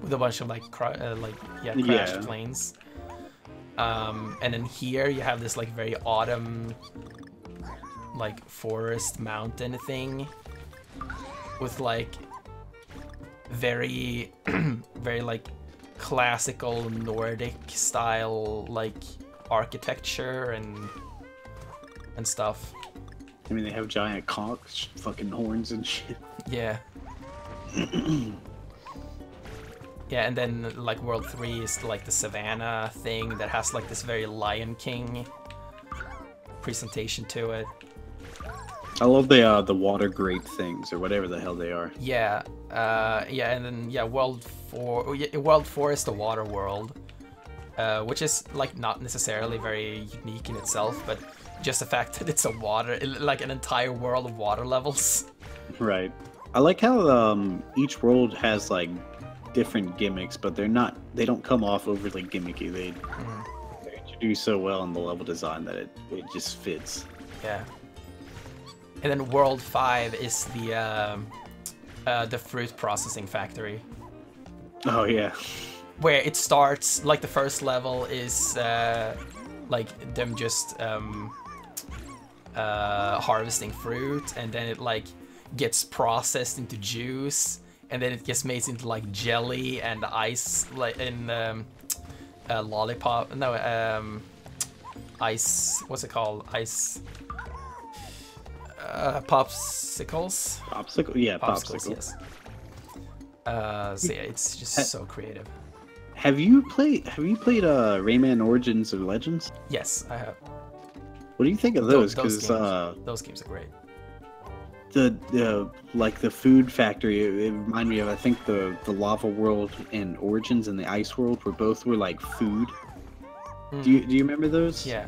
with a bunch of like crashed planes. And then here you have this like very autumn, like forest mountain thing, with like very, very like classical Nordic style like architecture and stuff. I mean, they have giant conchs, fucking horns and shit. Yeah. Yeah, and then like World 3 is like the Savannah thing that has like this very Lion King presentation to it. I love the water grate things, or whatever the hell they are. Yeah, yeah, and then yeah, World 4 is the water world, which is like not necessarily very unique in itself, but just the fact that it's a water, like an entire world of water levels. Right. I like how each world has like different gimmicks, but they don't come off overly gimmicky. They're introduced so well in the level design that it just fits. Yeah. And then World 5 is the fruit processing factory. Oh yeah. Where it starts, like the first level is like them just harvesting fruit, and then it like gets processed into juice, and then it gets made into like jelly and ice, like in lollipop. No, ice. What's it called? Ice. Popsicles. Popsicle. Yeah, popsicle. Yes. So yeah, it's just so creative. Have you played Rayman Origins or Legends? Yes, I have. What do you think of those? Those Because those games are great. the like the food factory, it reminded me of, I think the lava world and Origins and the ice world were like food. Do you remember those? Yeah.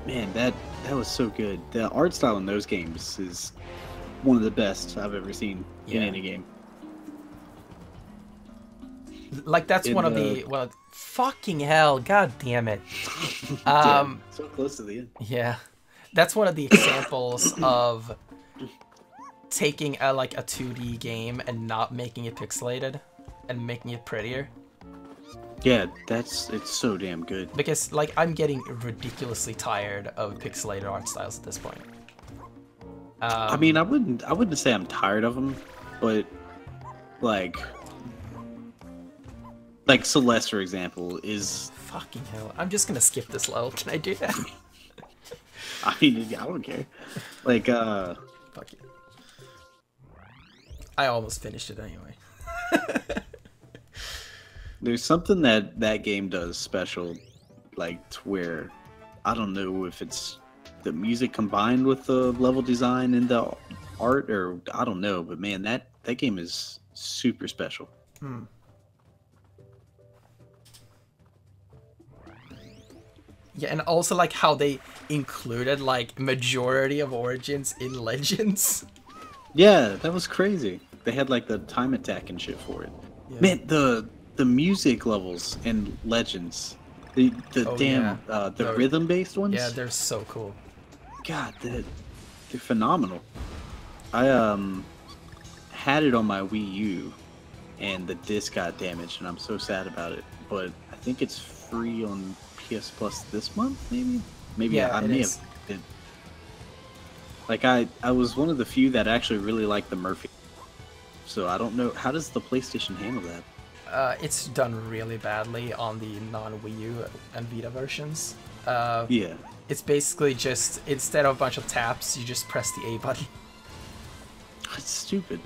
Man, that was so good. The art style in those games is one of the best I've ever seen in any game. Like that's one of the fucking hell, god damn it. So close to the end. Yeah. That's one of the examples of taking a 2D game and not making it pixelated and making it prettier. Yeah, it's so damn good. Because like I'm getting ridiculously tired of pixelated art styles at this point. I mean, I wouldn't say I'm tired of them, but like Celeste, for example, is fucking hell. I'm just gonna skip this level. Can I do that? I mean, I don't care. Like, fuck it. I almost finished it anyway. There's something that game does special, like to where I don't know if it's the music combined with the level design and the art, or I don't know, but man, that game is super special. Yeah, and also like how they included like majority of Origins in Legends. Yeah, that was crazy. They had like the time attack and shit for it. Yeah. Man, the music levels in Legends, the rhythm based ones. Yeah, they're so cool. God, they're phenomenal. I had it on my Wii U, and the disc got damaged, and I'm so sad about it. But I think it's free on PS Plus this month, maybe. Yeah, I may have. Like I was one of the few that actually really liked the Murphy. So I don't know, how does the PlayStation handle that? It's done really badly on the non-Wii U and Vita versions. Yeah. It's basically just, instead of a bunch of taps, you just press the A button. It's stupid.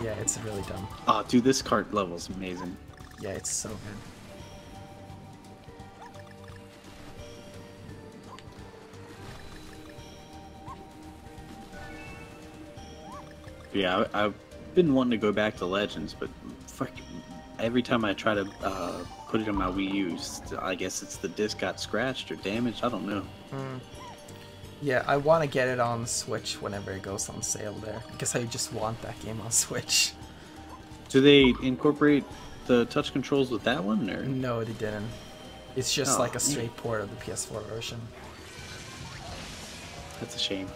Yeah, it's really dumb. Oh, dude, this cart level's amazing. Yeah, it's so good. Yeah, I've been wanting to go back to Legends, but every time I try to put it on my Wii U, I guess it's the disc got scratched or damaged. I don't know. Yeah, I want to get it on Switch whenever it goes on sale there, because I just want that game on Switch. Do they incorporate the touch controls with that one, or? No, they didn't. It's just like a straight port of the PS4 version. That's a shame.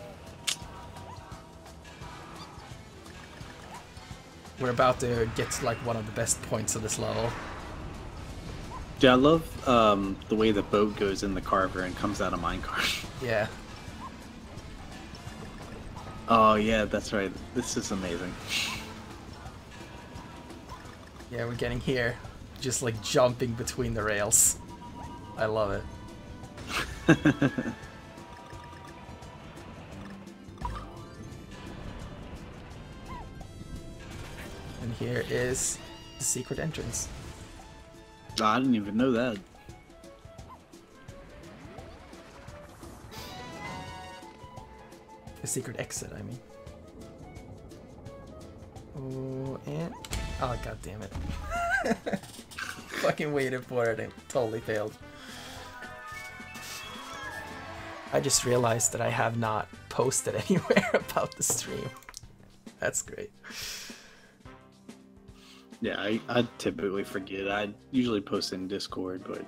We're about to get to like one of the best points of this level. Dude, I love the way the boat goes in the carver and comes out of minecart. Yeah. Oh yeah, that's right. This is amazing. Yeah, we're getting here. Just like jumping between the rails. I love it. And here is the secret entrance. Oh, I didn't even know that. The secret exit, I mean. Oh, and... Oh, god damn it. Fucking waited for it and totally failed. I just realized that I have not posted anywhere about the stream. That's great. Yeah, I typically forget. I usually post in Discord, but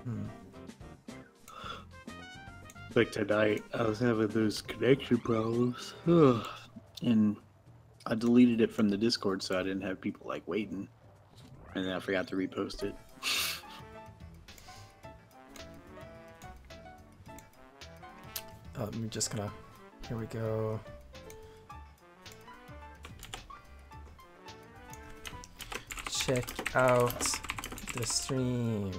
like tonight, I was having those connection problems, and I deleted it from the Discord so I didn't have people like waiting, and then I forgot to repost it. I'm just gonna. Here we go. Check out the stream.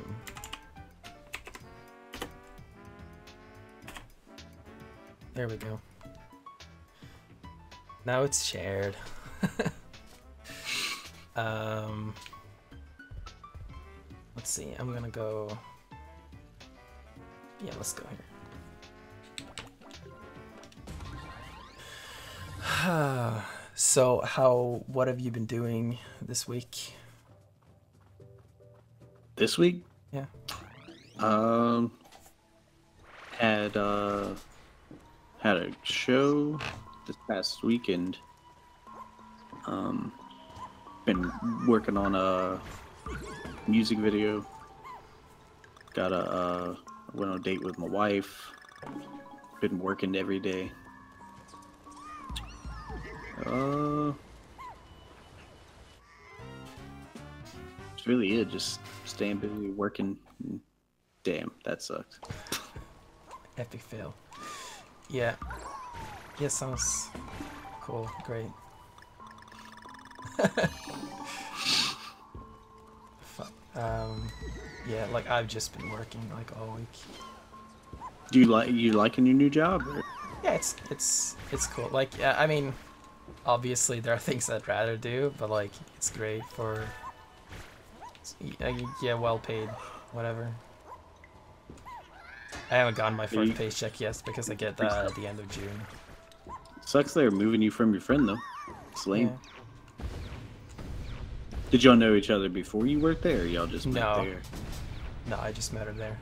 There we go. Now it's shared. Let's see. I'm gonna go. Yeah, let's go here. So what have you been doing this week? This week? Yeah. Had a show this past weekend. Been working on a music video. Went on a date with my wife. Been working every day. That's really it. Just staying busy working. Damn, that sucks. Epic fail. Yeah. Yeah, sounds cool. Great. Yeah, like I've just been working like all week. Do you liking your new job? Or? Yeah, it's cool. Like, I mean, obviously there are things I'd rather do, but like it's great for yeah, well paid, whatever. I haven't gotten my first paycheck yet because I get that at the end of June. Sucks they're moving you from your friend though. It's lame. Yeah. Did y'all know each other before you worked there, or y'all just met there? No, I just met her there.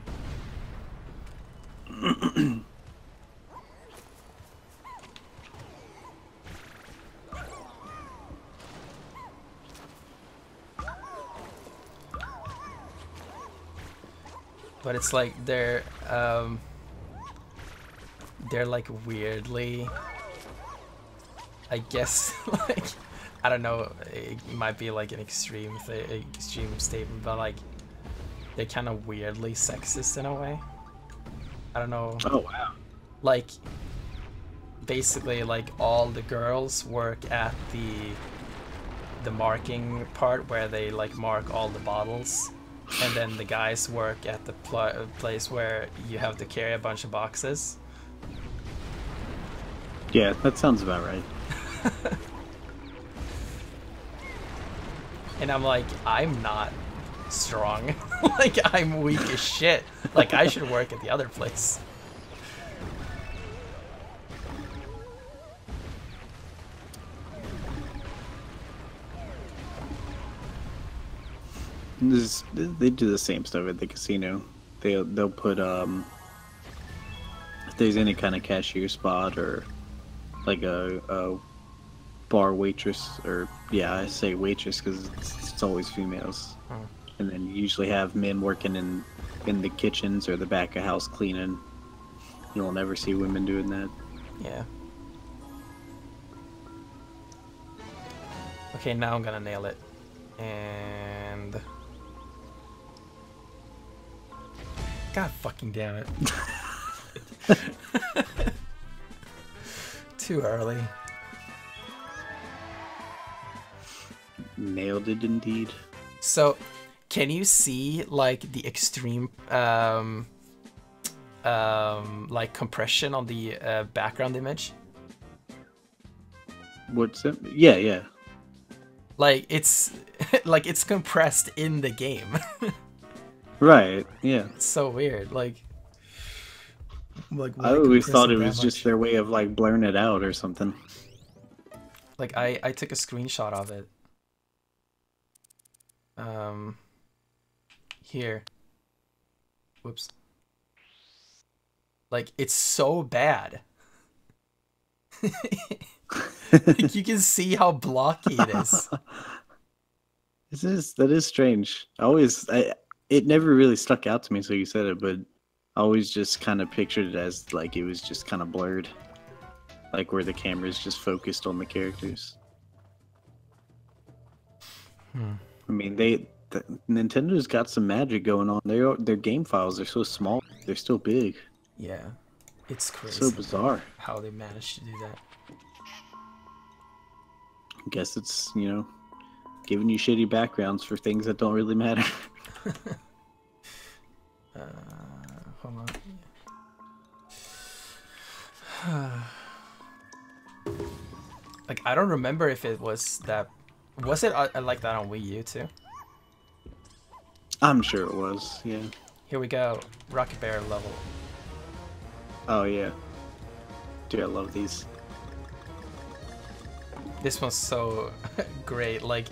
But it's like they're like weirdly, I guess, like, I don't know, it might be like an extreme statement, but like they're kind of weirdly sexist in a way. I don't know. Oh wow. Like basically like all the girls work at the marking part where they like mark all the bottles, and then the guys work at the place where you have to carry a bunch of boxes. Yeah, that sounds about right. And I'm like, I'm not strong. Like, I'm weak as shit. Like, I should work at the other place. They do the same stuff at the casino. They'll put if there's any kind of cashier spot or like a bar waitress, or yeah, I say waitress because it's always females. And then you usually have men working in the kitchens or the back of house cleaning. You'll never see women doing that. Yeah. Okay, now I'm gonna nail it. And God fucking damn it. Too early. Nailed it indeed. So, can you see like the extreme like compression on the background image? What's that? Yeah, yeah. Like it's like it's compressed in the game. Right. Yeah. It's so weird. Like I always thought it was just their way of like blurring it out or something. Like I took a screenshot of it. Here. Whoops. Like, it's so bad. Like, you can see how blocky it is. That is strange. It never really stuck out to me, so you said it, but I always just kind of pictured it as like it was just kind of blurred, like where the camera's just focused on the characters. I mean, Nintendo's got some magic going on. Their game files are so small, they're still big. Yeah, it's crazy. So bizarre. How they managed to do that. I guess it's, you know, giving you shitty backgrounds for things that don't really matter. Hold on. Like, I don't remember if it was that. Was it like that on Wii U too? I'm sure it was, yeah. Here we go. Rocket Bear level. Oh, yeah. Dude, I love these. This one's so great. Like,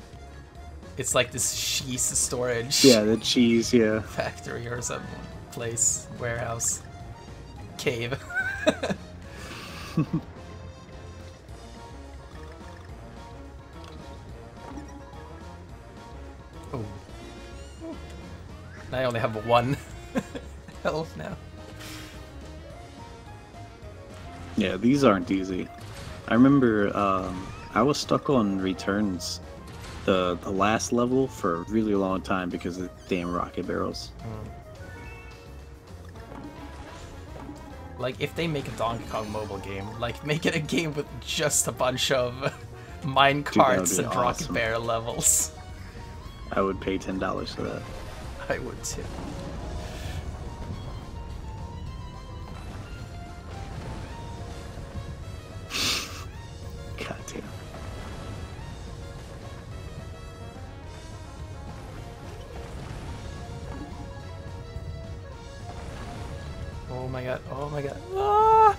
it's like this cheese storage. Yeah, the cheese, yeah. Factory or some place, warehouse, cave. Oh. I only have one health now. Yeah, these aren't easy. I remember I was stuck on returns the last level for a really long time because of the damn rocket barrels. Like, if they make a Donkey Kong mobile game, like, make it a game with just a bunch of mine carts and awesome. Rocket Bear levels. I would pay $10 for that. I would too. God damn. Oh my god, oh my god. Ah!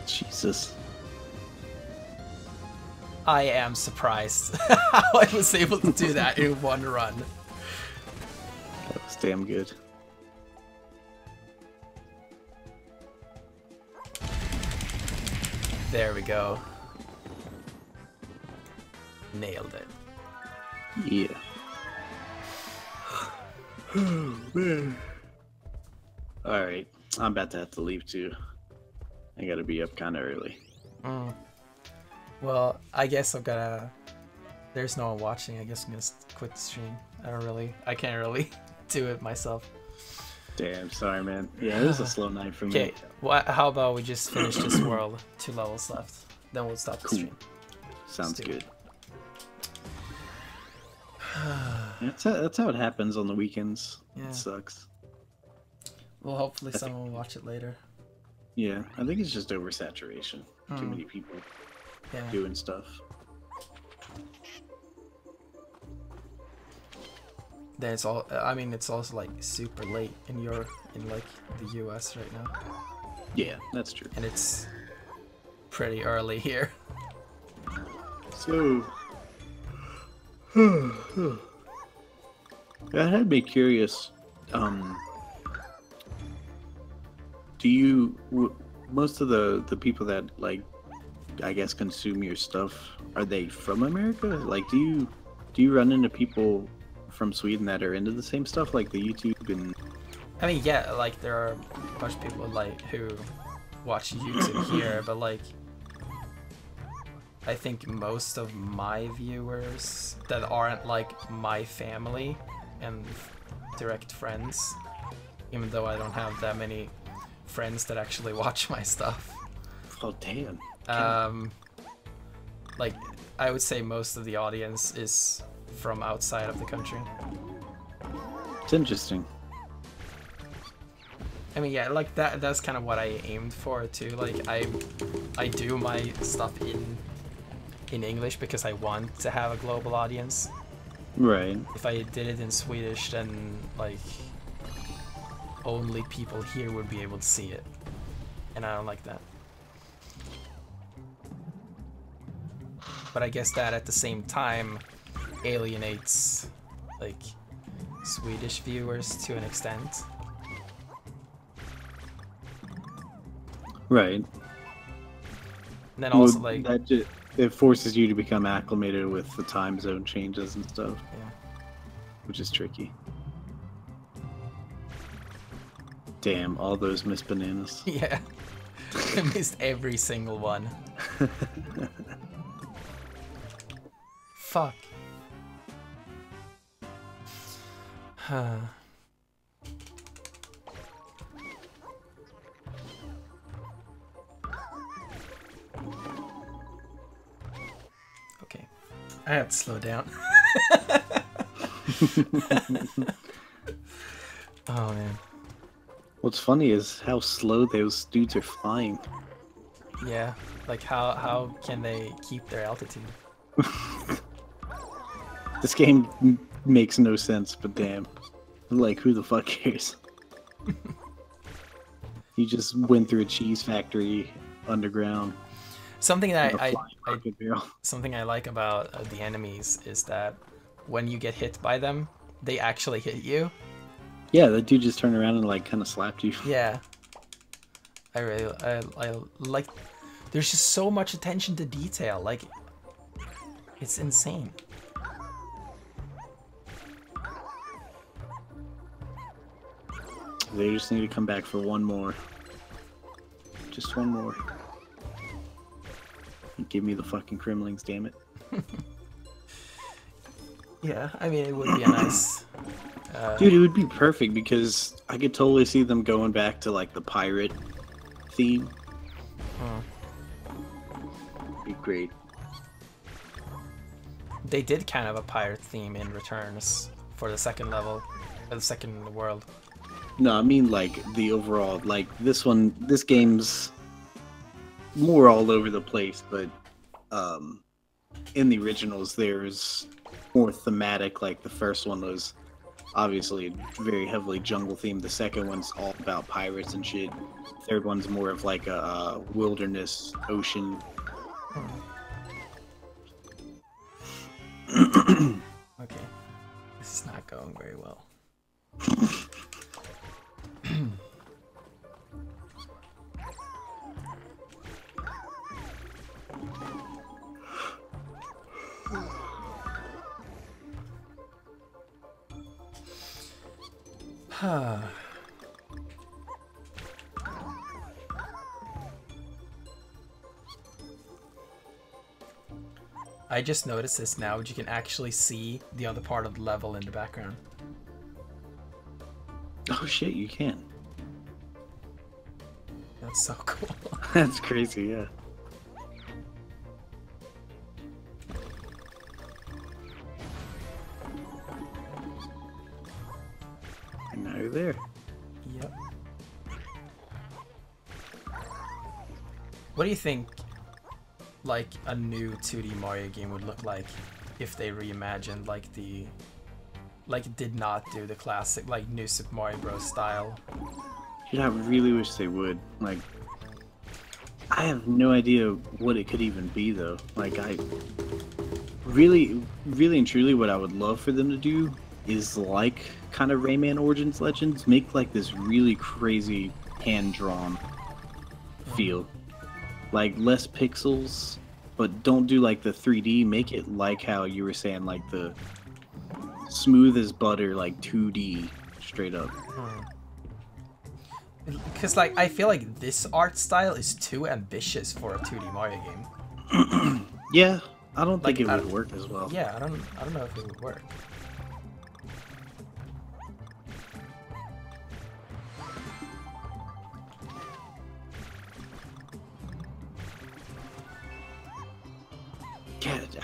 Jesus. I am surprised how I was able to do that in one run. That was damn good. There we go. Nailed it. Yeah. Oh, man. Alright, I'm about to have to leave too. I gotta be up kind of early. Well, I guess I'm gonna... There's no one watching. I guess I'm gonna quit the stream. I can't really do it myself. Damn, sorry, man. Yeah, it was a slow night for me. Okay, how about we just finish this world? 2 levels left. Then we'll stop the stream. Sounds Let's do good. That's how it happens on the weekends. Yeah. It sucks. Well, hopefully someone will watch it later. Yeah, I think it's just oversaturation. Too many people Yeah. doing stuff. Then it's all. I mean, it's also like super late in like the US right now, Yeah, that's true. and it's pretty early here. So, that had me curious. Do you most of the people that, like, I guess consume your stuff, are they from America? Like, do you run into people from Sweden that are into the same stuff, like the YouTube and? I mean, yeah, like there are a bunch of people like who watch YouTube here, but like I think most of my viewers that aren't like my family and direct friends, even though I don't have that many friends that actually watch my stuff. Oh damn. Like I would say most of the audience is from outside of the country. It's interesting. I mean, yeah, like that's kind of what I aimed for too. Like I do my stuff in English because I want to have a global audience. Right. If I did it in Swedish, then like only people here would be able to see it, and I don't like that. but I guess that at the same time alienates like Swedish viewers to an extent. Right. And then also Well, like it forces you to become acclimated with the time zone changes and stuff, yeah. which is tricky. Damn, all those missed bananas. Yeah. I missed every single one. Fuck. Okay. I have to slow down. Oh man. What's funny is how slow those dudes are flying. Yeah. Like how can they keep their altitude? This game makes no sense, but damn. Like, who the fuck cares? You just went through a cheese factory underground. Something that Something I like about the enemies is that when you get hit by them, they actually hit you. Yeah, that dude just turned around and like kind of slapped you. Yeah. I like. There's just so much attention to detail. Like, it's insane. They just need to come back for one more. Just one more. Give me the fucking Kremlings, damn it. Yeah, I mean, it would be a nice... Dude, it would be perfect because I could totally see them going back to like the pirate theme. Be great. They did kind of a pirate theme in Returns for the second level, or the second world. No, I mean like the overall, like this game's more all over the place, but in the originals there's more thematic. Like the first one was obviously very heavily jungle themed. The second one's all about pirates and shit. Third one's more of like a wilderness, ocean. Okay, this is not going very well. I just noticed this now, but you can actually see the other part of the level in the background. Oh shit, you can. That's so cool. That's crazy, yeah. And now you're there. Yep. What do you think, like, a new 2D Mario game would look like if they reimagined, like, did not do the classic, like, New Super Mario Bros. Style? Dude, I really wish they would. Like, I have no idea what it could even be, though. Like, I really and truly what I would love for them to do is, like, kind of Rayman Origins Legends, make, like, this really crazy hand-drawn feel. Like, less pixels, but don't do, like, the 3D. Make it like how you were saying, like, the smooth as butter, like, 2D, straight up. Because, like, I feel like this art style is too ambitious for a 2D Mario game. Yeah, I don't Like, think it would work as well. Yeah, I don't know if it would work.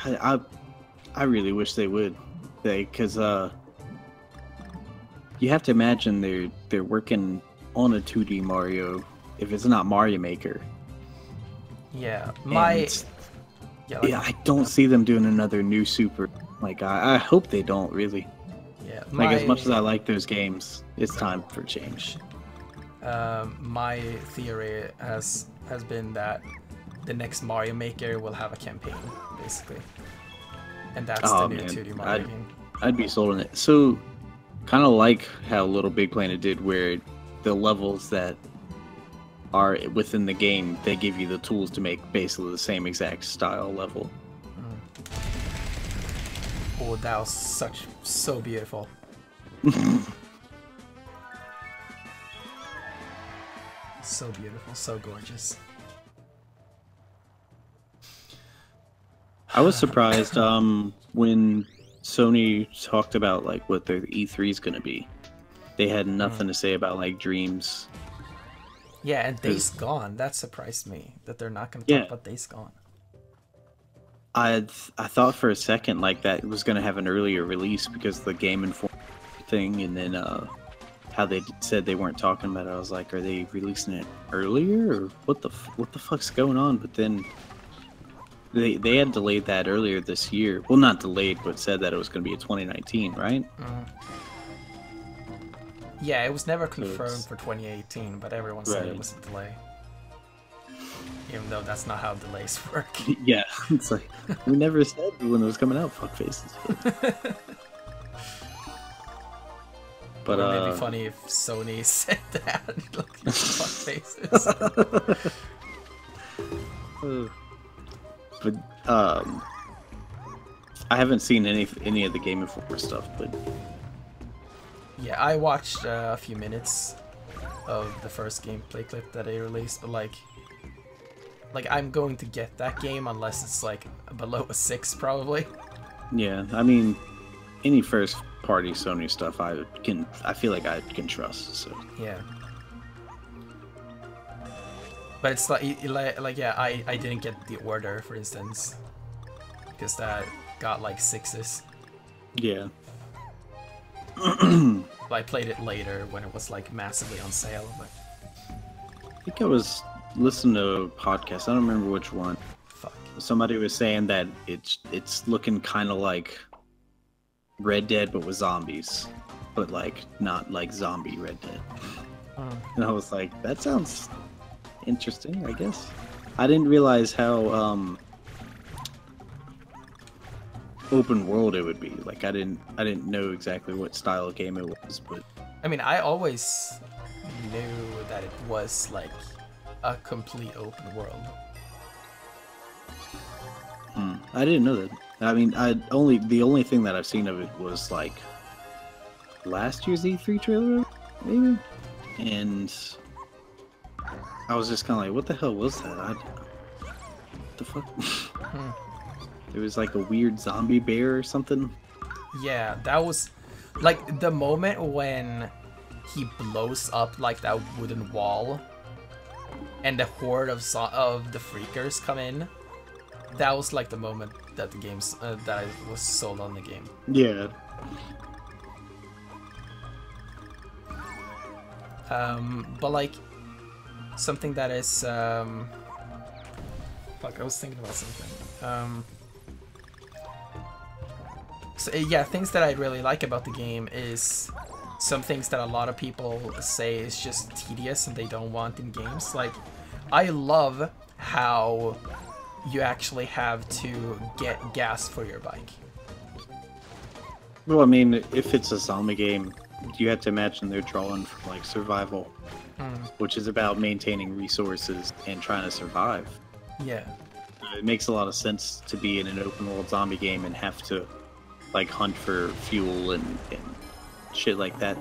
Yeah, I really wish they would. Because you have to imagine they're working on a 2D Mario if it's not Mario Maker. Yeah, yeah, I don't see them doing another new Super. Like, I hope they don't, really. Yeah, like, as much as I like those games, it's time for change. My theory has been that the next Mario Maker will have a campaign, basically. And that's Oh, the new man. 2D Mario game. I'd be sold on it. So, kind of like how Little Big Planet did, where the levels that are within the game, they give you the tools to make basically the same exact style level. Oh, that was so beautiful. So beautiful, so gorgeous. I was surprised when Sony talked about like what their E3 is going to be. They had nothing to say about like Dreams. Yeah, and Days Gone. That surprised me that they're not going to talk about Days Gone. I thought for a second like that was going to have an earlier release because the Game Informed thing, and then how they said they weren't talking about it. I was like, are they releasing it earlier or what the fuck's going on? But then they had delayed that earlier this year. Well, not delayed, but said that it was going to be a 2019, right? Yeah, it was never confirmed for 2018, but everyone said it was a delay. Even though that's not how delays work. Yeah, it's like, we never said when it was coming out, fuck faces. But it would be funny if Sony said that. Like, fuck faces. But I haven't seen any of the Game Informer stuff, but yeah, I watched a few minutes of the first gameplay clip that they released, but like I'm going to get that game unless it's like below a 6 probably. yeah, I mean, any first party Sony stuff I feel like I can trust. So yeah. But it's like yeah, I didn't get The Order, for instance, because that got like 6s. yeah. I played it later when it was like massively on sale. But I think I was listening to a podcast. I don't remember which one. fuck. Somebody was saying that it's looking kind of like Red Dead, but with zombies, but like not like zombie Red Dead. And I was like, that sounds interesting, I guess. I didn't realize how open world it would be. Like I didn't know exactly what style of game it was, but I mean, I always knew that it was like a complete open world. I didn't know that. I mean, the only thing that I've seen of it was like last year's E3 trailer, maybe, and I was just kind of like, what the hell was that? What the fuck? There was like a weird zombie bear or something. Yeah, that was like the moment when he blows up like that wooden wall and the horde of the freakers come in. That was like the moment that the game's that I was sold on the game. Yeah. But like something that is fuck, I was thinking about something. So yeah, things that I really like about the game is some things that a lot of people say is just tedious and they don't want in games. Like, I love how you actually have to get gas for your bike. Well, I mean, if it's a zombie game, you have to imagine they're drawing from like survival, which is about maintaining resources and trying to survive. Yeah. It makes a lot of sense to be in an open world zombie game and have to like hunt for fuel and shit like that,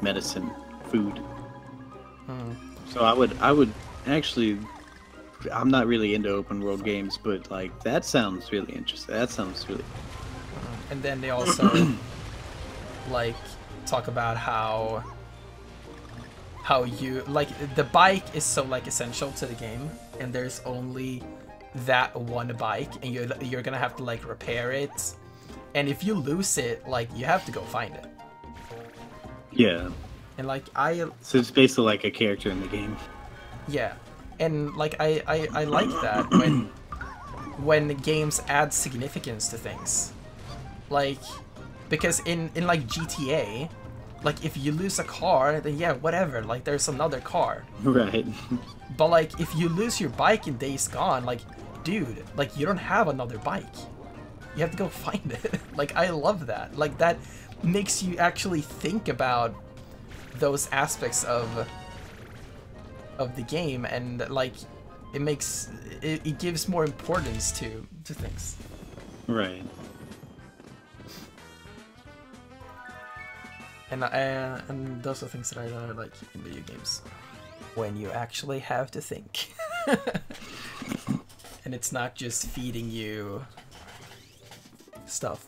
medicine, food. So I would actually, I'm not really into open world games, but like that sounds really interesting. That sounds really. And then they also like talk about how you like the bike is so like essential to the game, and there's only that one bike, and you're gonna have to like repair it, and if you lose it, like you have to go find it. Yeah. And like so it's basically like a character in the game. Yeah, and like I like that when games add significance to things, like because in like GTA, Like, if you lose a car, then yeah, whatever, like, there's another car. Right. But, like, if you lose your bike in Days Gone, like, dude, like, you don't have another bike. You have to go find it. Like, I love that. Like, that makes you actually think about those aspects of the game, and, like, it gives more importance to things. Right. And those are things that I really like in video games. When you actually have to think. And it's not just feeding you stuff.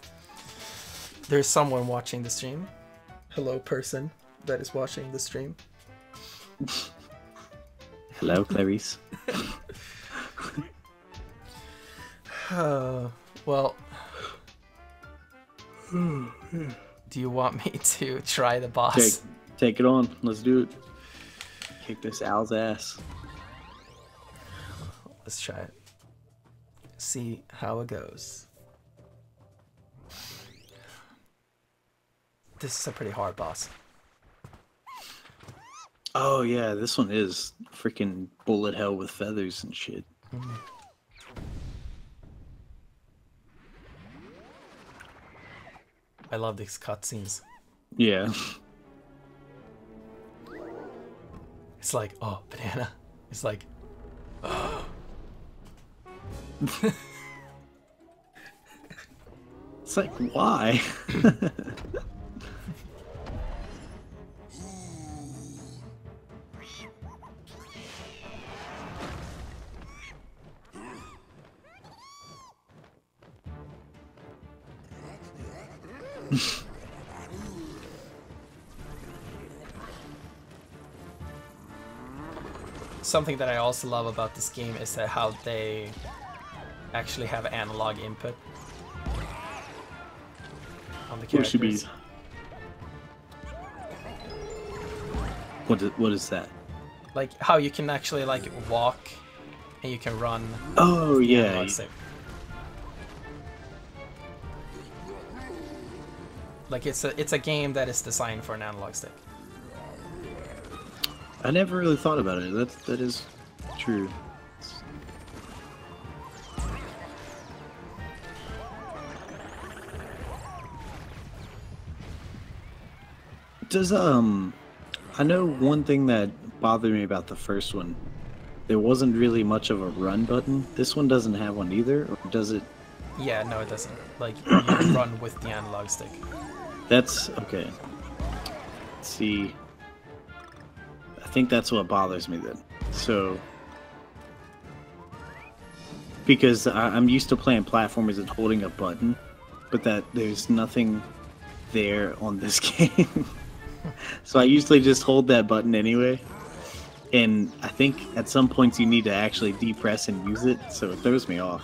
There's someone watching the stream. Hello, person that is watching the stream. Hello, Clarice. Well, do you want me to try the boss? Take it on. Let's do it. Kick this Al's ass. Let's try it. See how it goes. This is a pretty hard boss. Oh yeah, this one is freaking bullet hell with feathers and shit. I love these cutscenes. Yeah. It's like, oh, banana. It's like, oh. It's like, why? Something that I also love about this game is that how they actually have analog input on the characters. What is that? Like how you can actually like walk and you can run. Oh yeah. Like it's a game that is designed for an analog stick. I never really thought about it. That is true. Does I know one thing that bothered me about the first one. There wasn't really much of a run button. This one doesn't have one either, or does it? Yeah, no, it doesn't. Like you can run with the analog stick. That's okay. Let's see. I think that's what bothers me then. So, because I'm used to playing platformers and holding a button, but that there's nothing there on this game. So I usually just hold that button anyway. And I think at some points you need to actually depress and use it, so it throws me off.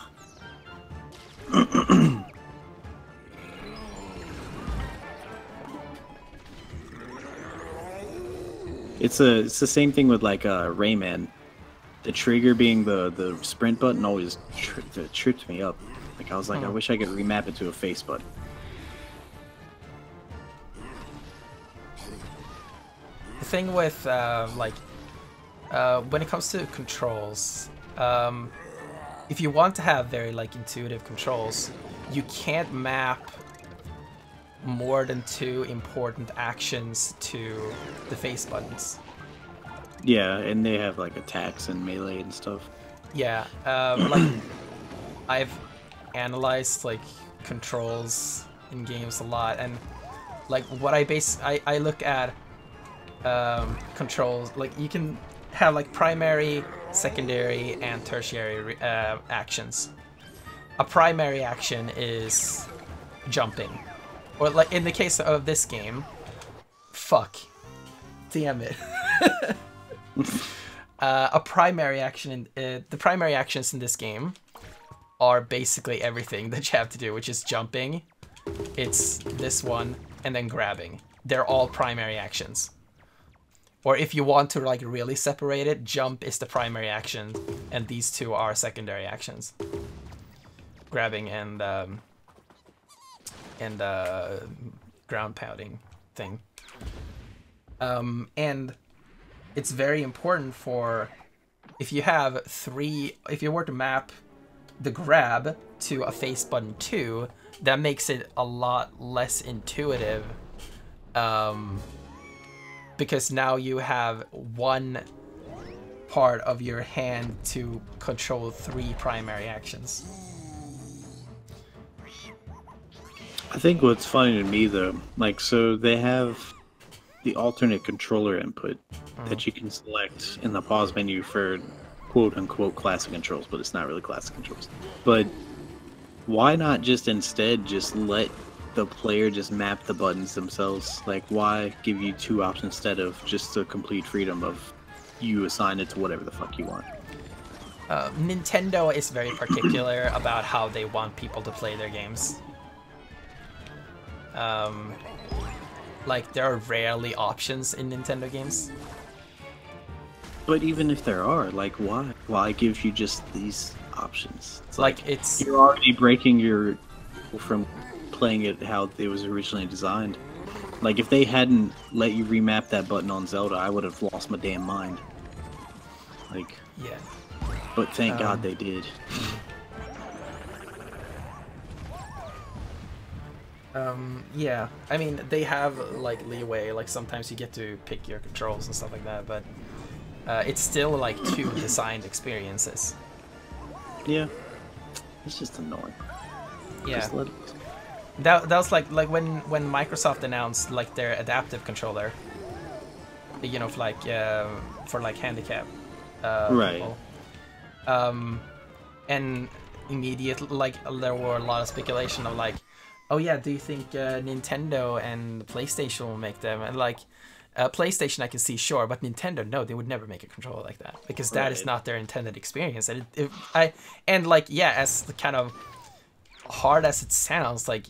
It's the same thing with like Rayman. The trigger being the sprint button always tripped me up. Like I was like, I wish I could remap it to a face button. The thing with when it comes to controls, if you want to have very like intuitive controls, you can't map more than 2 important actions to the face buttons. Yeah, and they have like attacks and melee and stuff. Yeah, like I've analyzed like controls in games a lot, and like what I look at controls, like you can have like primary, secondary, and tertiary actions. A primary action is jumping. Or like in the case of this game, fuck, damn it. A primary action, the primary actions in this game are basically everything that you have to do, which is jumping. It's this one and then grabbing. They're all primary actions. Or if you want to like really separate it, jump is the primary action, and these 2 are secondary actions. Grabbing and ground pounding thing. And it's very important for if you have if you were to map the grab to a face button 2, that makes it a lot less intuitive, because now you have one part of your hand to control 3 primary actions. I think what's funny to me though, like, so they have the alternate controller input that you can select in the pause menu for quote unquote classic controls, but it's not really classic controls. But why not just instead just let the player just map the buttons themselves? Like, why give you 2 options instead of just the complete freedom of you assign it to whatever the fuck you want? Nintendo is very particular about how they want people to play their games. Like, there are rarely options in Nintendo games. But even if there are, like, why? Why give you just these options? It's like it's you're already breaking your from playing it how it was originally designed. Like, if they hadn't let you remap that button on Zelda, I would have lost my damn mind. Like, yeah. But thank God they did. Yeah, I mean, they have, like, leeway, like, sometimes you get to pick your controls and stuff like that, but it's still, like, 2 designed experiences. Yeah. It's just annoying. Yeah. That was like when Microsoft announced, like, their adaptive controller, you know, for like handicap right. people. And immediately, like, there were a lot of speculation of, like, oh yeah, do you think Nintendo and PlayStation will make them? And, like, PlayStation I can see, sure, but Nintendo, no, they would never make a controller like that, because that is not their intended experience. And like, yeah, as the kind of hard as it sounds, like,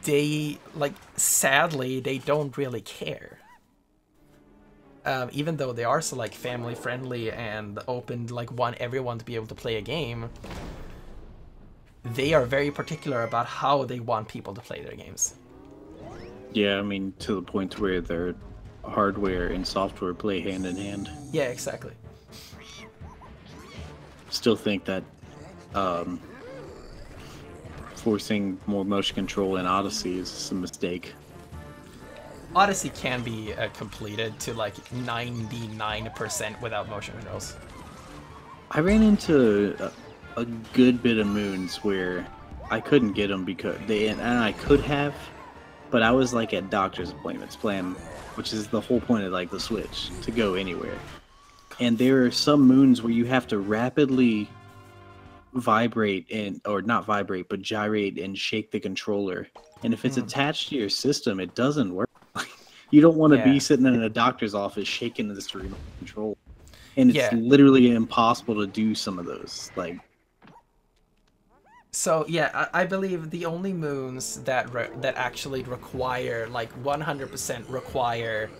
they, like, sadly, they don't really care. Even though they are so, like, family friendly and open, like, want everyone to be able to play a game, they are very particular about how they want people to play their games. Yeah, I mean, to the point where their hardware and software play hand in hand. Yeah, exactly. Still think that forcing more motion control in Odyssey is a mistake. Odyssey can be completed to, like, 99% without motion controls. I ran into a good bit of moons where I couldn't get them because and I could have, but I was, like, at doctor's appointments playing, which is the whole point of, like, the Switch, to go anywhere. And there are some moons where you have to rapidly vibrate or not vibrate, but gyrate and shake the controller. And if it's attached to your system, it doesn't work. You don't want to be sitting in a doctor's office shaking this remote control. And it's literally impossible to do some of those. Like, so yeah, I believe the only moons that that actually require, like, 100% require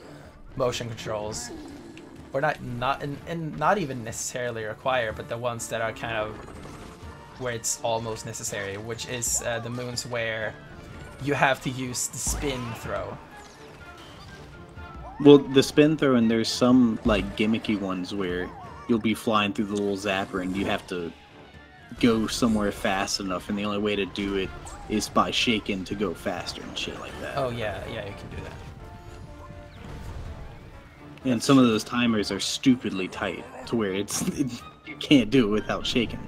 motion controls, or not even necessarily require, but the ones that are kind of where it's almost necessary, which is the moons where you have to use the spin throw. Well, the spin throw, and there's some, like, gimmicky ones where you'll be flying through the little zapper and you have to go somewhere fast enough, and the only way to do it is by shaking to go faster and shit like that. Oh yeah, you can do that. And some of those timers are stupidly tight to where you can't do it without shaking.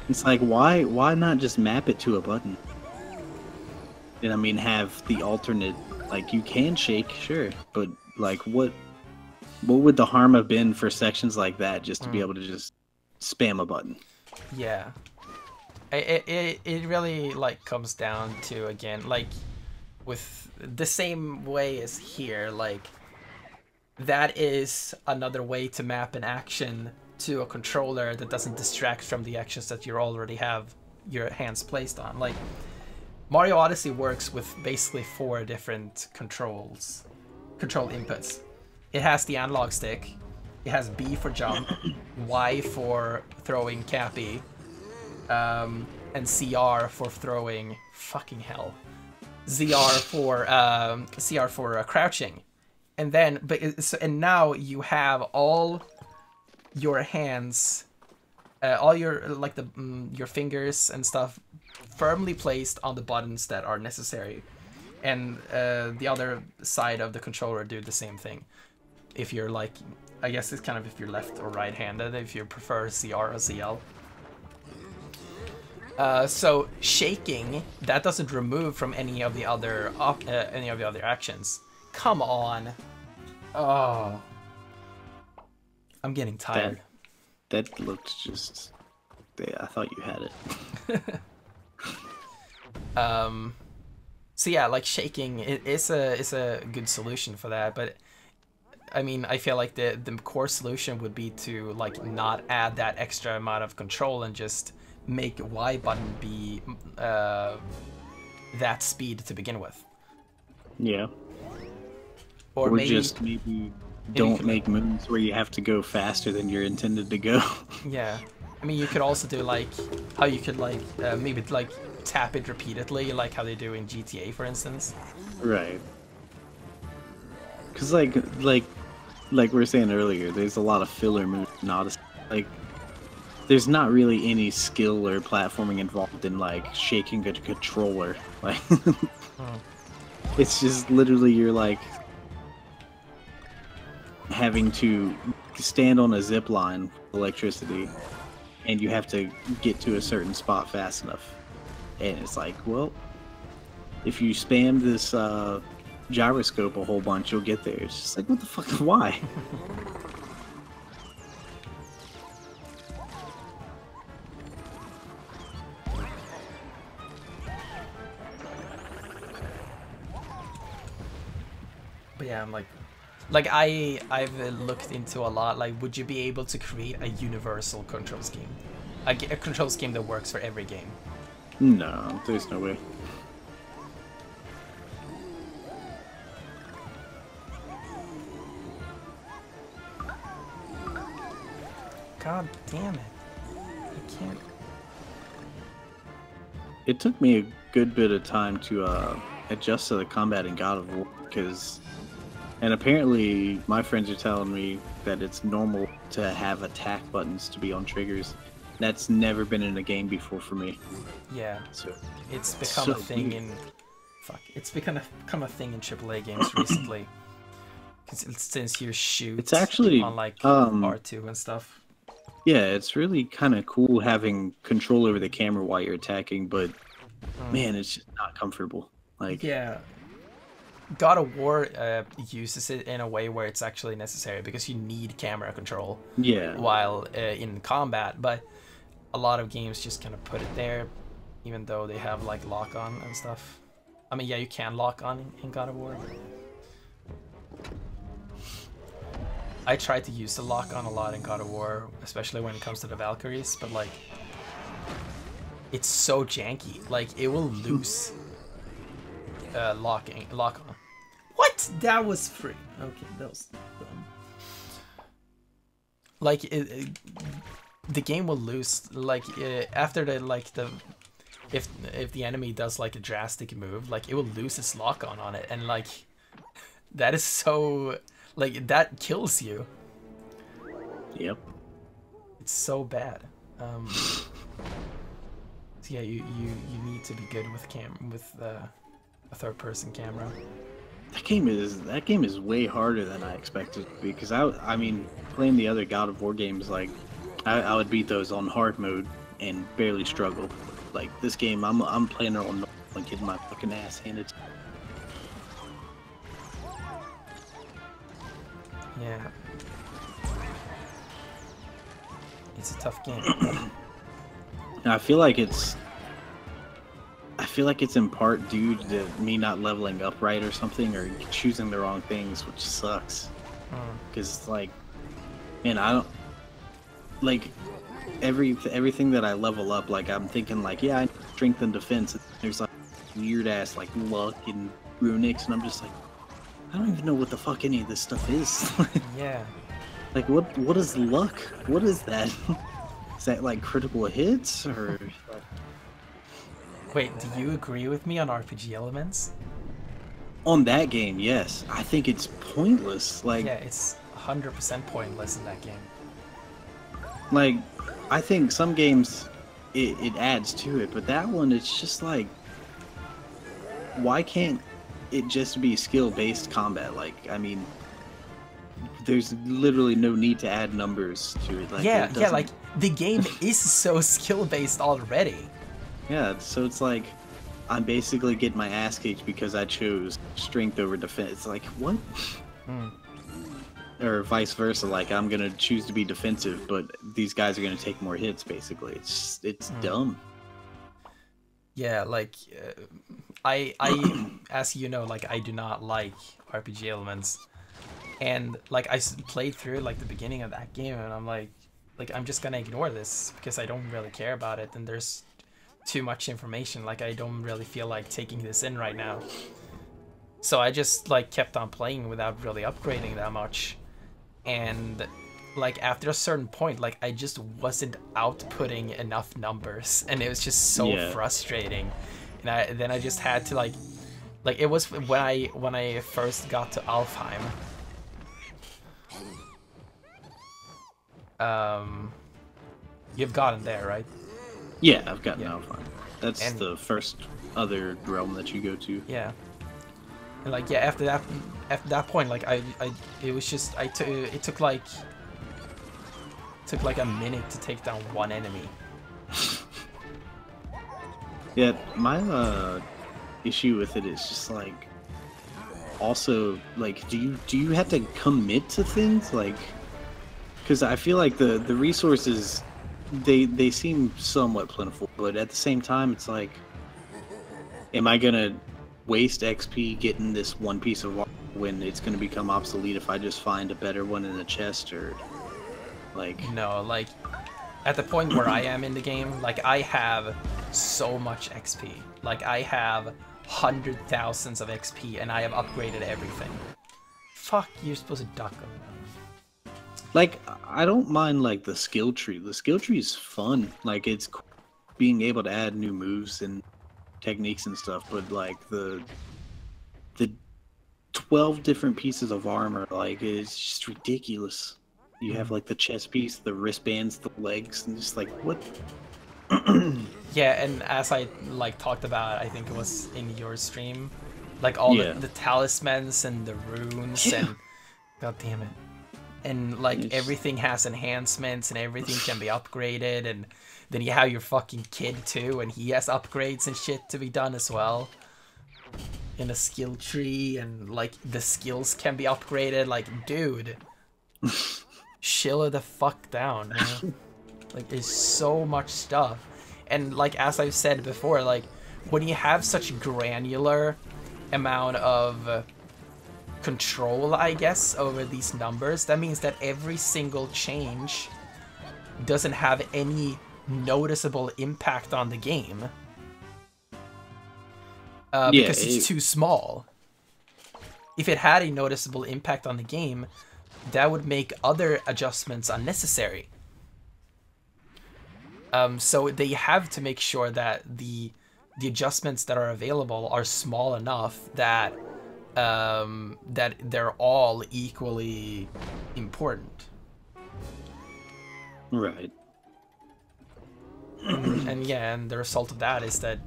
It's like, why not just map it to a button? And I mean, have the alternate, like, you can shake, sure, but, like, what would the harm have been for sections like that just to be able to just spam a button? Yeah. It really, like, comes down to, again, like, with the same way as here, like, that is another way to map an action to a controller that doesn't distract from the actions that you already have your hands placed on. Like, Mario Odyssey works with basically 4 different control inputs. It has the analog stick, it has B for jump, Y for throwing Cappy, and CR for throwing fucking hell. CR for crouching, and then and now you have all your hands, all your like your fingers and stuff firmly placed on the buttons that are necessary, and the other side of the controller do the same thing. If you're like, I guess it's kind of if you're left or right-handed, if you prefer CR or CL. So shaking, that doesn't remove from any of the other actions. Come on. Oh, I'm getting tired. That looked just. Yeah, I thought you had it. So yeah, like shaking, it's a good solution for that, but I mean, I feel like the core solution would be to like not add that extra amount of control and just make Y button be that speed to begin with. Yeah. Or maybe just don't make moves where you have to go faster than you're intended to go. Yeah. I mean, you could also do like how you could like maybe like tap it repeatedly, like how they do in GTA, for instance. Right. Because like we were saying earlier, there's a lot of filler moves. Like, there's not really any skill or platforming involved in like shaking a controller. Like, it's just literally you're like having to stand on a zip line with electricity, and you have to get to a certain spot fast enough. And it's like, well, if you spam this gyroscope a whole bunch, you'll get there. It's just like, what the fuck? Why? But yeah, I'm like I've looked into a lot. Like, would you be able to create a universal control scheme, a control scheme that works for every game? No, there's no way. God damn it. I can't. It took me a good bit of time to adjust to the combat in God of War, and apparently my friends are telling me that it's normal to have attack buttons to be on triggers. That's never been in a game before for me. Yeah, so it's become a thing in it's become a thing in AAA games recently. Since you shoot, it's actually on like R2 and stuff. Yeah, it's really kind of cool having control over the camera while you're attacking, but man, it's just not comfortable. Like, yeah, God of War uses it in a way where it's actually necessary because you need camera control. Yeah. While in combat, but a lot of games just kind of put it there, even though they have like lock on and stuff. I mean, yeah, you can lock on in God of War. I tried to use the lock on a lot in God of War, especially when it comes to the Valkyries, but like, it's so janky. Like, it will lose lock on. What? That was free. Okay, that was dumb. Like, the game will lose. Like, after if the enemy does like a drastic move, like, it will lose its lock on it, and like, that is so. Like, that kills you. Yep. It's so bad. So yeah, you need to be good with a third-person camera. That game is way harder than I expected, because I mean, playing the other God of War games, like I would beat those on hard mode and barely struggle. Like, this game, I'm playing it on normal and getting my fucking ass handed. Yeah. It's a tough game. I feel like it's in part due to me not leveling up right or something, or choosing the wrong things, which sucks. Because like, man, I don't like everything that I level up. Like, I'm thinking like, yeah, I strength and defense. There's like weird ass like luck and runics, and I'm just like, I don't even know what the fuck any of this stuff is. Yeah. Like, what is luck? What is that? Is that like critical hits or? Wait, do you agree with me on RPG elements? On that game, yes. I think it's pointless. Like, Yeah, it's 100% pointless in that game. like, I think some games it adds to it, but that one, it's just like, why can't it just be skill-based combat? Like, I mean, there's literally no need to add numbers to it. Like, Yeah, it yeah, doesn't- like, the game is so skill-based already. Yeah, so it's like, I'm basically getting my ass kicked because I chose strength over defense. It's like, what? Or vice versa, like, I'm gonna choose to be defensive, but these guys are gonna take more hits, basically. It's dumb. Yeah, like, I, as you know, like, I do not like RPG elements. And, like, I played through, like, the beginning of that game, and I'm like, I'm just gonna ignore this, because I don't really care about it, and there's too much information. Like, I don't really feel like taking this in right now. So I just, like, kept on playing without really upgrading that much. And, like, after a certain point, like, I just wasn't outputting enough numbers, and it was just so frustrating. And then I just had to, like, it was when I first got to Alfheim. You've gotten there, right? Yeah, I've gotten Alfheim. That's the first other realm that you go to. Yeah. And like, yeah, after that point, like, it was just, it took like a minute to take down one enemy. Yeah, my issue with it is just like, also, like, do you have to commit to things? Like, because I feel like the resources, they seem somewhat plentiful, but at the same time, it's like, am I gonna waste XP getting this one piece of armor when it's gonna become obsolete if I just find a better one in the chest? Or like, no, like, at the point where I am in the game, like, I have so much XP. Like, I have 100,000s of XP, and I have upgraded everything. Fuck, you're supposed to duck them. like, I don't mind, like, the skill tree. The skill tree is fun. Like, it's cool being able to add new moves and techniques and stuff, but like the 12 different pieces of armor, like, it's just ridiculous. You have like the chest piece, the wristbands, the legs, and just like, what? Yeah, and as I like talked about, I think it was in your stream, like all the talismans and the runes and god damn it. And like everything has enhancements and everything can be upgraded, and then you have your fucking kid too, and he has upgrades and shit to be done as well. In a skill tree, and like the skills can be upgraded. Like, dude, chill the fuck down, man. Like, there's so much stuff. And like, as I've said before, like, when you have such granular amount of control, I guess, over these numbers, that means that every single change doesn't have any noticeable impact on the game. Because it's too small. If it had a noticeable impact on the game, that would make other adjustments unnecessary. So they have to make sure that the adjustments that are available are small enough that that they're all equally important. Right. And yeah, and the result of that is that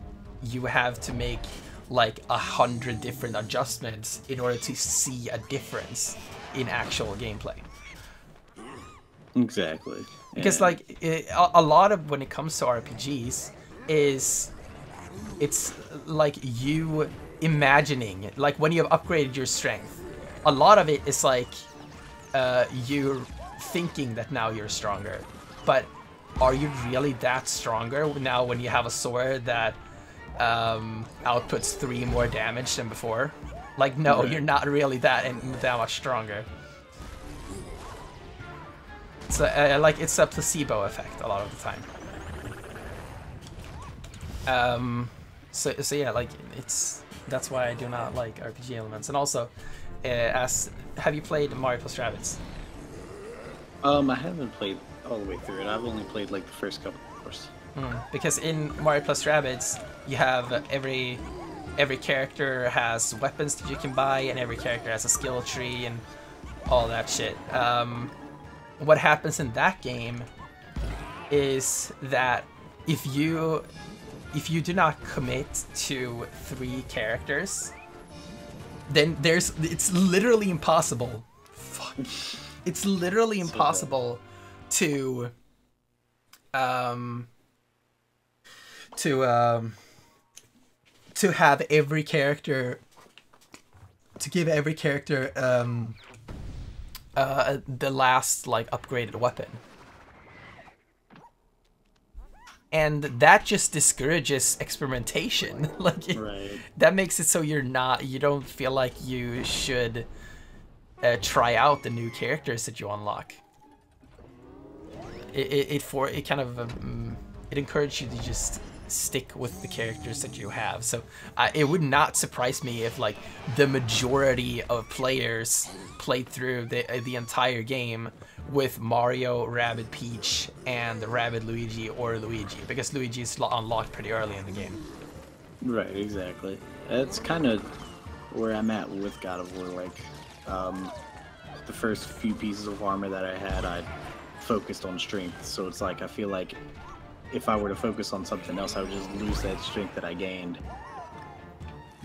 you have to make like 100 different adjustments in order to see a difference in actual gameplay. Exactly. Because like a lot of when it comes to RPGs is it's like you imagining, like when you have upgraded your strength, a lot of it is like you're thinking that now you're stronger, but are you really that stronger now when you have a sword that outputs 3 more damage than before? Like, no, you're not really that much stronger. So like, it's a placebo effect a lot of the time. So yeah, like, that's why I do not like RPG elements. And also, have you played Mario plus Rabbids? I haven't played all the way through it. I've only played like the first couple of hours. Because in Mario plus Rabbids, you have every character has weapons that you can buy, and every character has a skill tree and all that shit. What happens in that game is that if you do not commit to 3 characters, then it's literally impossible. Fuck. It's literally impossible to have every character, to give every character the last like upgraded weapon. And that just discourages experimentation. Like Right. that makes it so you don't feel like you should try out the new characters that you unlock. It encourages you to just stick with the characters that you have. So it would not surprise me if like the majority of players played through the entire game with Mario, Rabbid Peach, and Rabbid Luigi or Luigi, because Luigi is unlocked pretty early in the game. Right, exactly. That's kind of where I'm at with God of War. Like, the first few pieces of armor that I had, I focused on strength. So it's like, I feel like if I were to focus on something else, I would just lose that strength that I gained.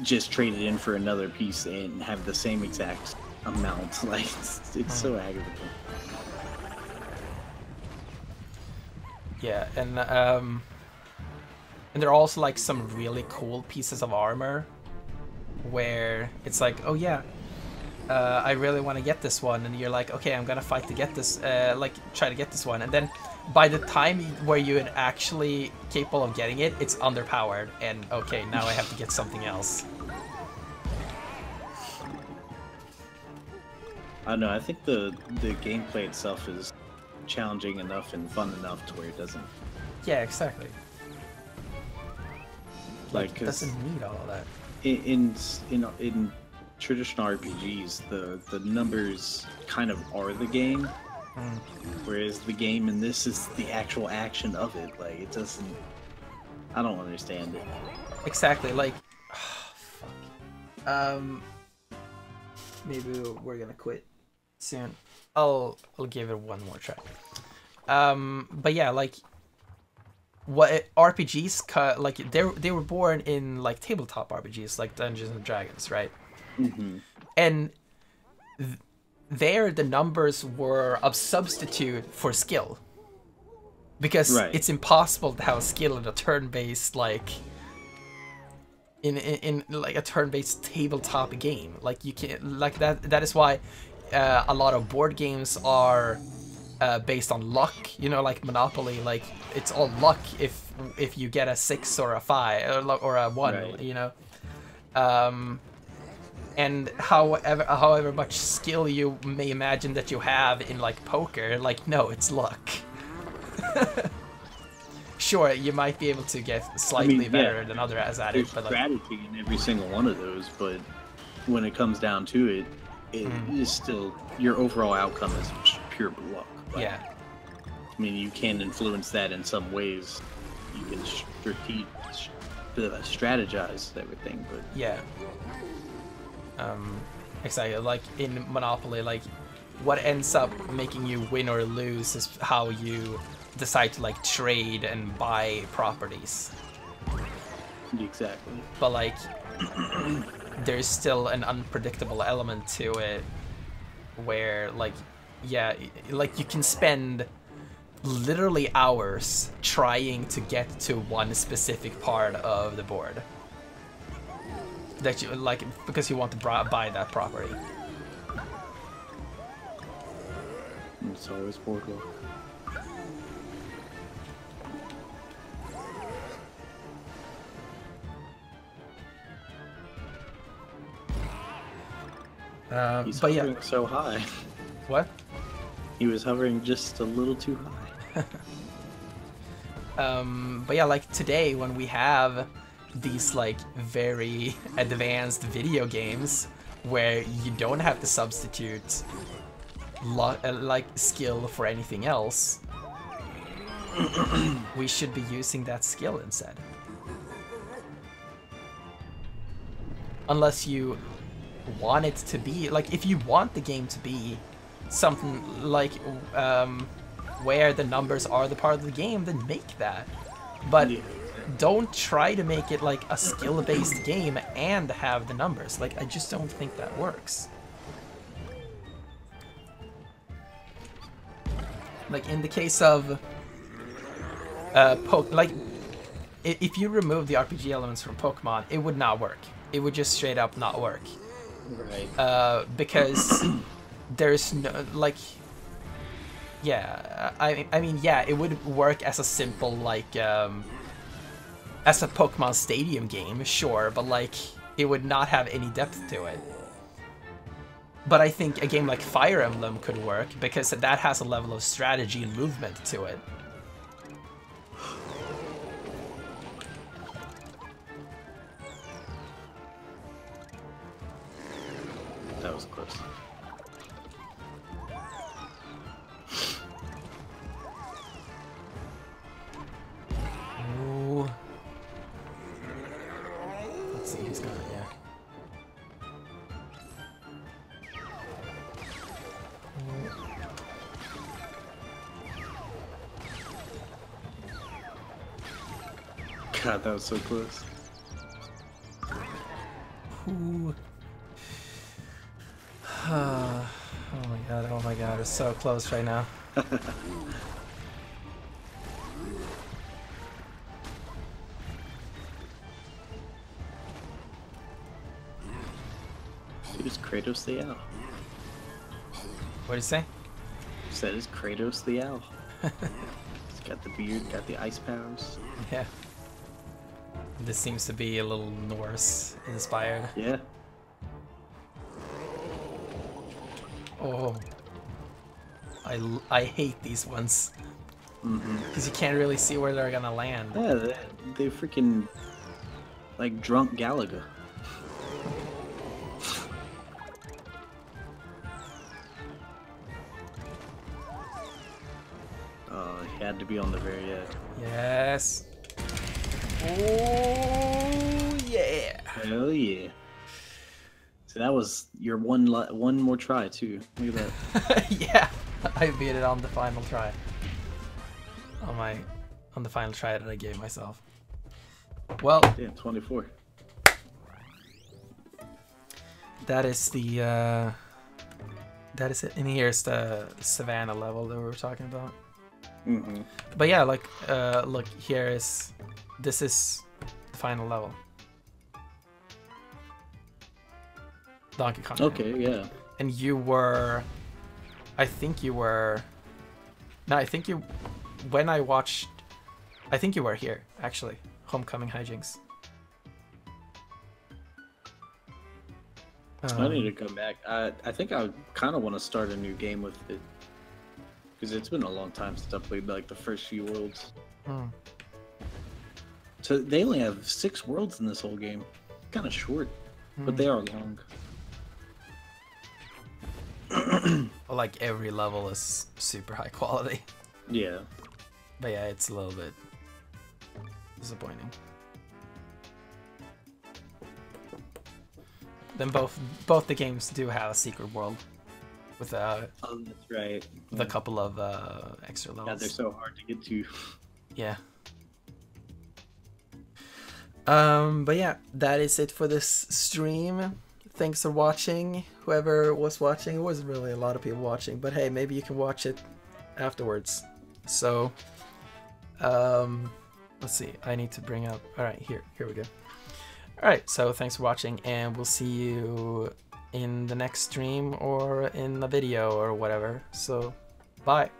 Just trade it in for another piece and have the same exact amount. Like, it's so aggravating. Yeah, and there are also like some really cool pieces of armor where it's like, oh yeah, I really want to get this one, and you're like, okay, I'm gonna fight to get this, try to get this one, and then by the time where you're actually capable of getting it, it's underpowered, and okay, now I have to get something else. I don't know, I think the gameplay itself is challenging enough and fun enough to where it doesn't. Yeah, exactly. Like, it doesn't need all of that. In traditional RPGs, the numbers kind of are the game, whereas the game in this is the actual action of it. Like, it doesn't. I don't understand it. Exactly. Like, fuck. Maybe we're gonna quit soon. I'll give it one more try. But yeah, like, what RPGs like they were born in like tabletop RPGs like Dungeons and Dragons, right? Mm-hmm. And there the numbers were a substitute for skill, because it's impossible to have a skill in a turn-based like in like a turn-based tabletop game. Like, you can't, like, that is why a lot of board games are based on luck, you know, like Monopoly. Like, it's all luck if you get a 6 or a 5 or a 1, right. You know. And however much skill you may imagine that you have in like poker, like, no, it's luck. Sure, you might be able to get slightly better than others at it, but like, strategy in every single one of those, but when it comes down to it, it is still, your overall outcome is pure luck. Like, yeah. I mean, you can influence that in some ways. You can strategize everything, but yeah. Exactly. Like in Monopoly, like, what ends up making you win or lose is how you decide to like trade and buy properties. Exactly. But like, there's still an unpredictable element to it, where like, yeah, like you can spend literally hours trying to get to one specific part of the board that you like, because you want to buy that property. It's always boardwalk. He's but hovering yeah, so high. what? He was hovering just a little too high. But yeah, like today when we have these like very advanced video games where you don't have to substitute like skill for anything else, we should be using that skill instead. unless you want it to be, like, if you want the game to be something like where the numbers are the part of the game, then make that. But don't try to make it like a skill-based game and have the numbers. Like, I just don't think that works. Like, in the case of if you remove the RPG elements from Pokemon, it would not work. It would just straight up not work. Right. Because there's no, like, yeah, I mean, yeah, it would work as a simple, like, as a Pokemon Stadium game, sure, but, like, it would not have any depth to it. But I think a game like Fire Emblem could work, because that has a level of strategy and movement to it. That was close. Ooh. Let's see who's got it, yeah. God, that was so close. Ooh. Oh my god, it's so close right now. Dude, Kratos the owl. What did you say? Said it's Kratos the owl. He's got the beard, got the ice powers. Yeah. This seems to be a little Norse inspired. Yeah. Oh. I hate these ones. Because you can't really see where they're gonna land. Yeah, they freaking like drunk Galaga. Oh, he had to be on the very edge. Yes. Oh yeah. Hell yeah. So that was your one more try too. Look at that. Yeah, I beat it on the final try. On the final try that I gave myself. Well, Yeah, 24. that is the that is it. And here's the Savannah level that we were talking about. But yeah, like look, this is the final level. Donkey Kong. Okay, yeah. And you were, I think you were, no, I think you, when I watched, I think you were here, actually. Homecoming Hijinks. I need to come back. I think I kind of want to start a new game with it. Because it's been a long time since I played like the first few worlds. So they only have 6 worlds in this whole game. Kind of short, but they are long. Like every level is super high quality. Yeah. But yeah, it's a little bit disappointing. Then both the games do have a secret world with Oh, that's right. with a couple of extra Yeah, levels. they're so hard to get to. Yeah. But yeah, that is it for this stream. Thanks for watching. Whoever was watching, it wasn't really a lot of people watching, but hey, maybe you can watch it afterwards. So, let's see. I need to bring up. All right, here we go. All right, so thanks for watching, and we'll see you in the next stream or in the video or whatever. So, bye.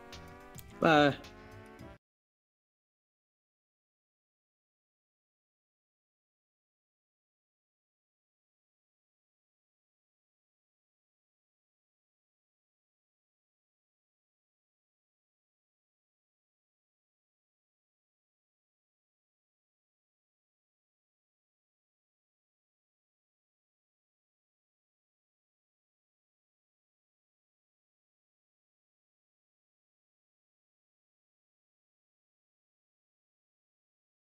Bye.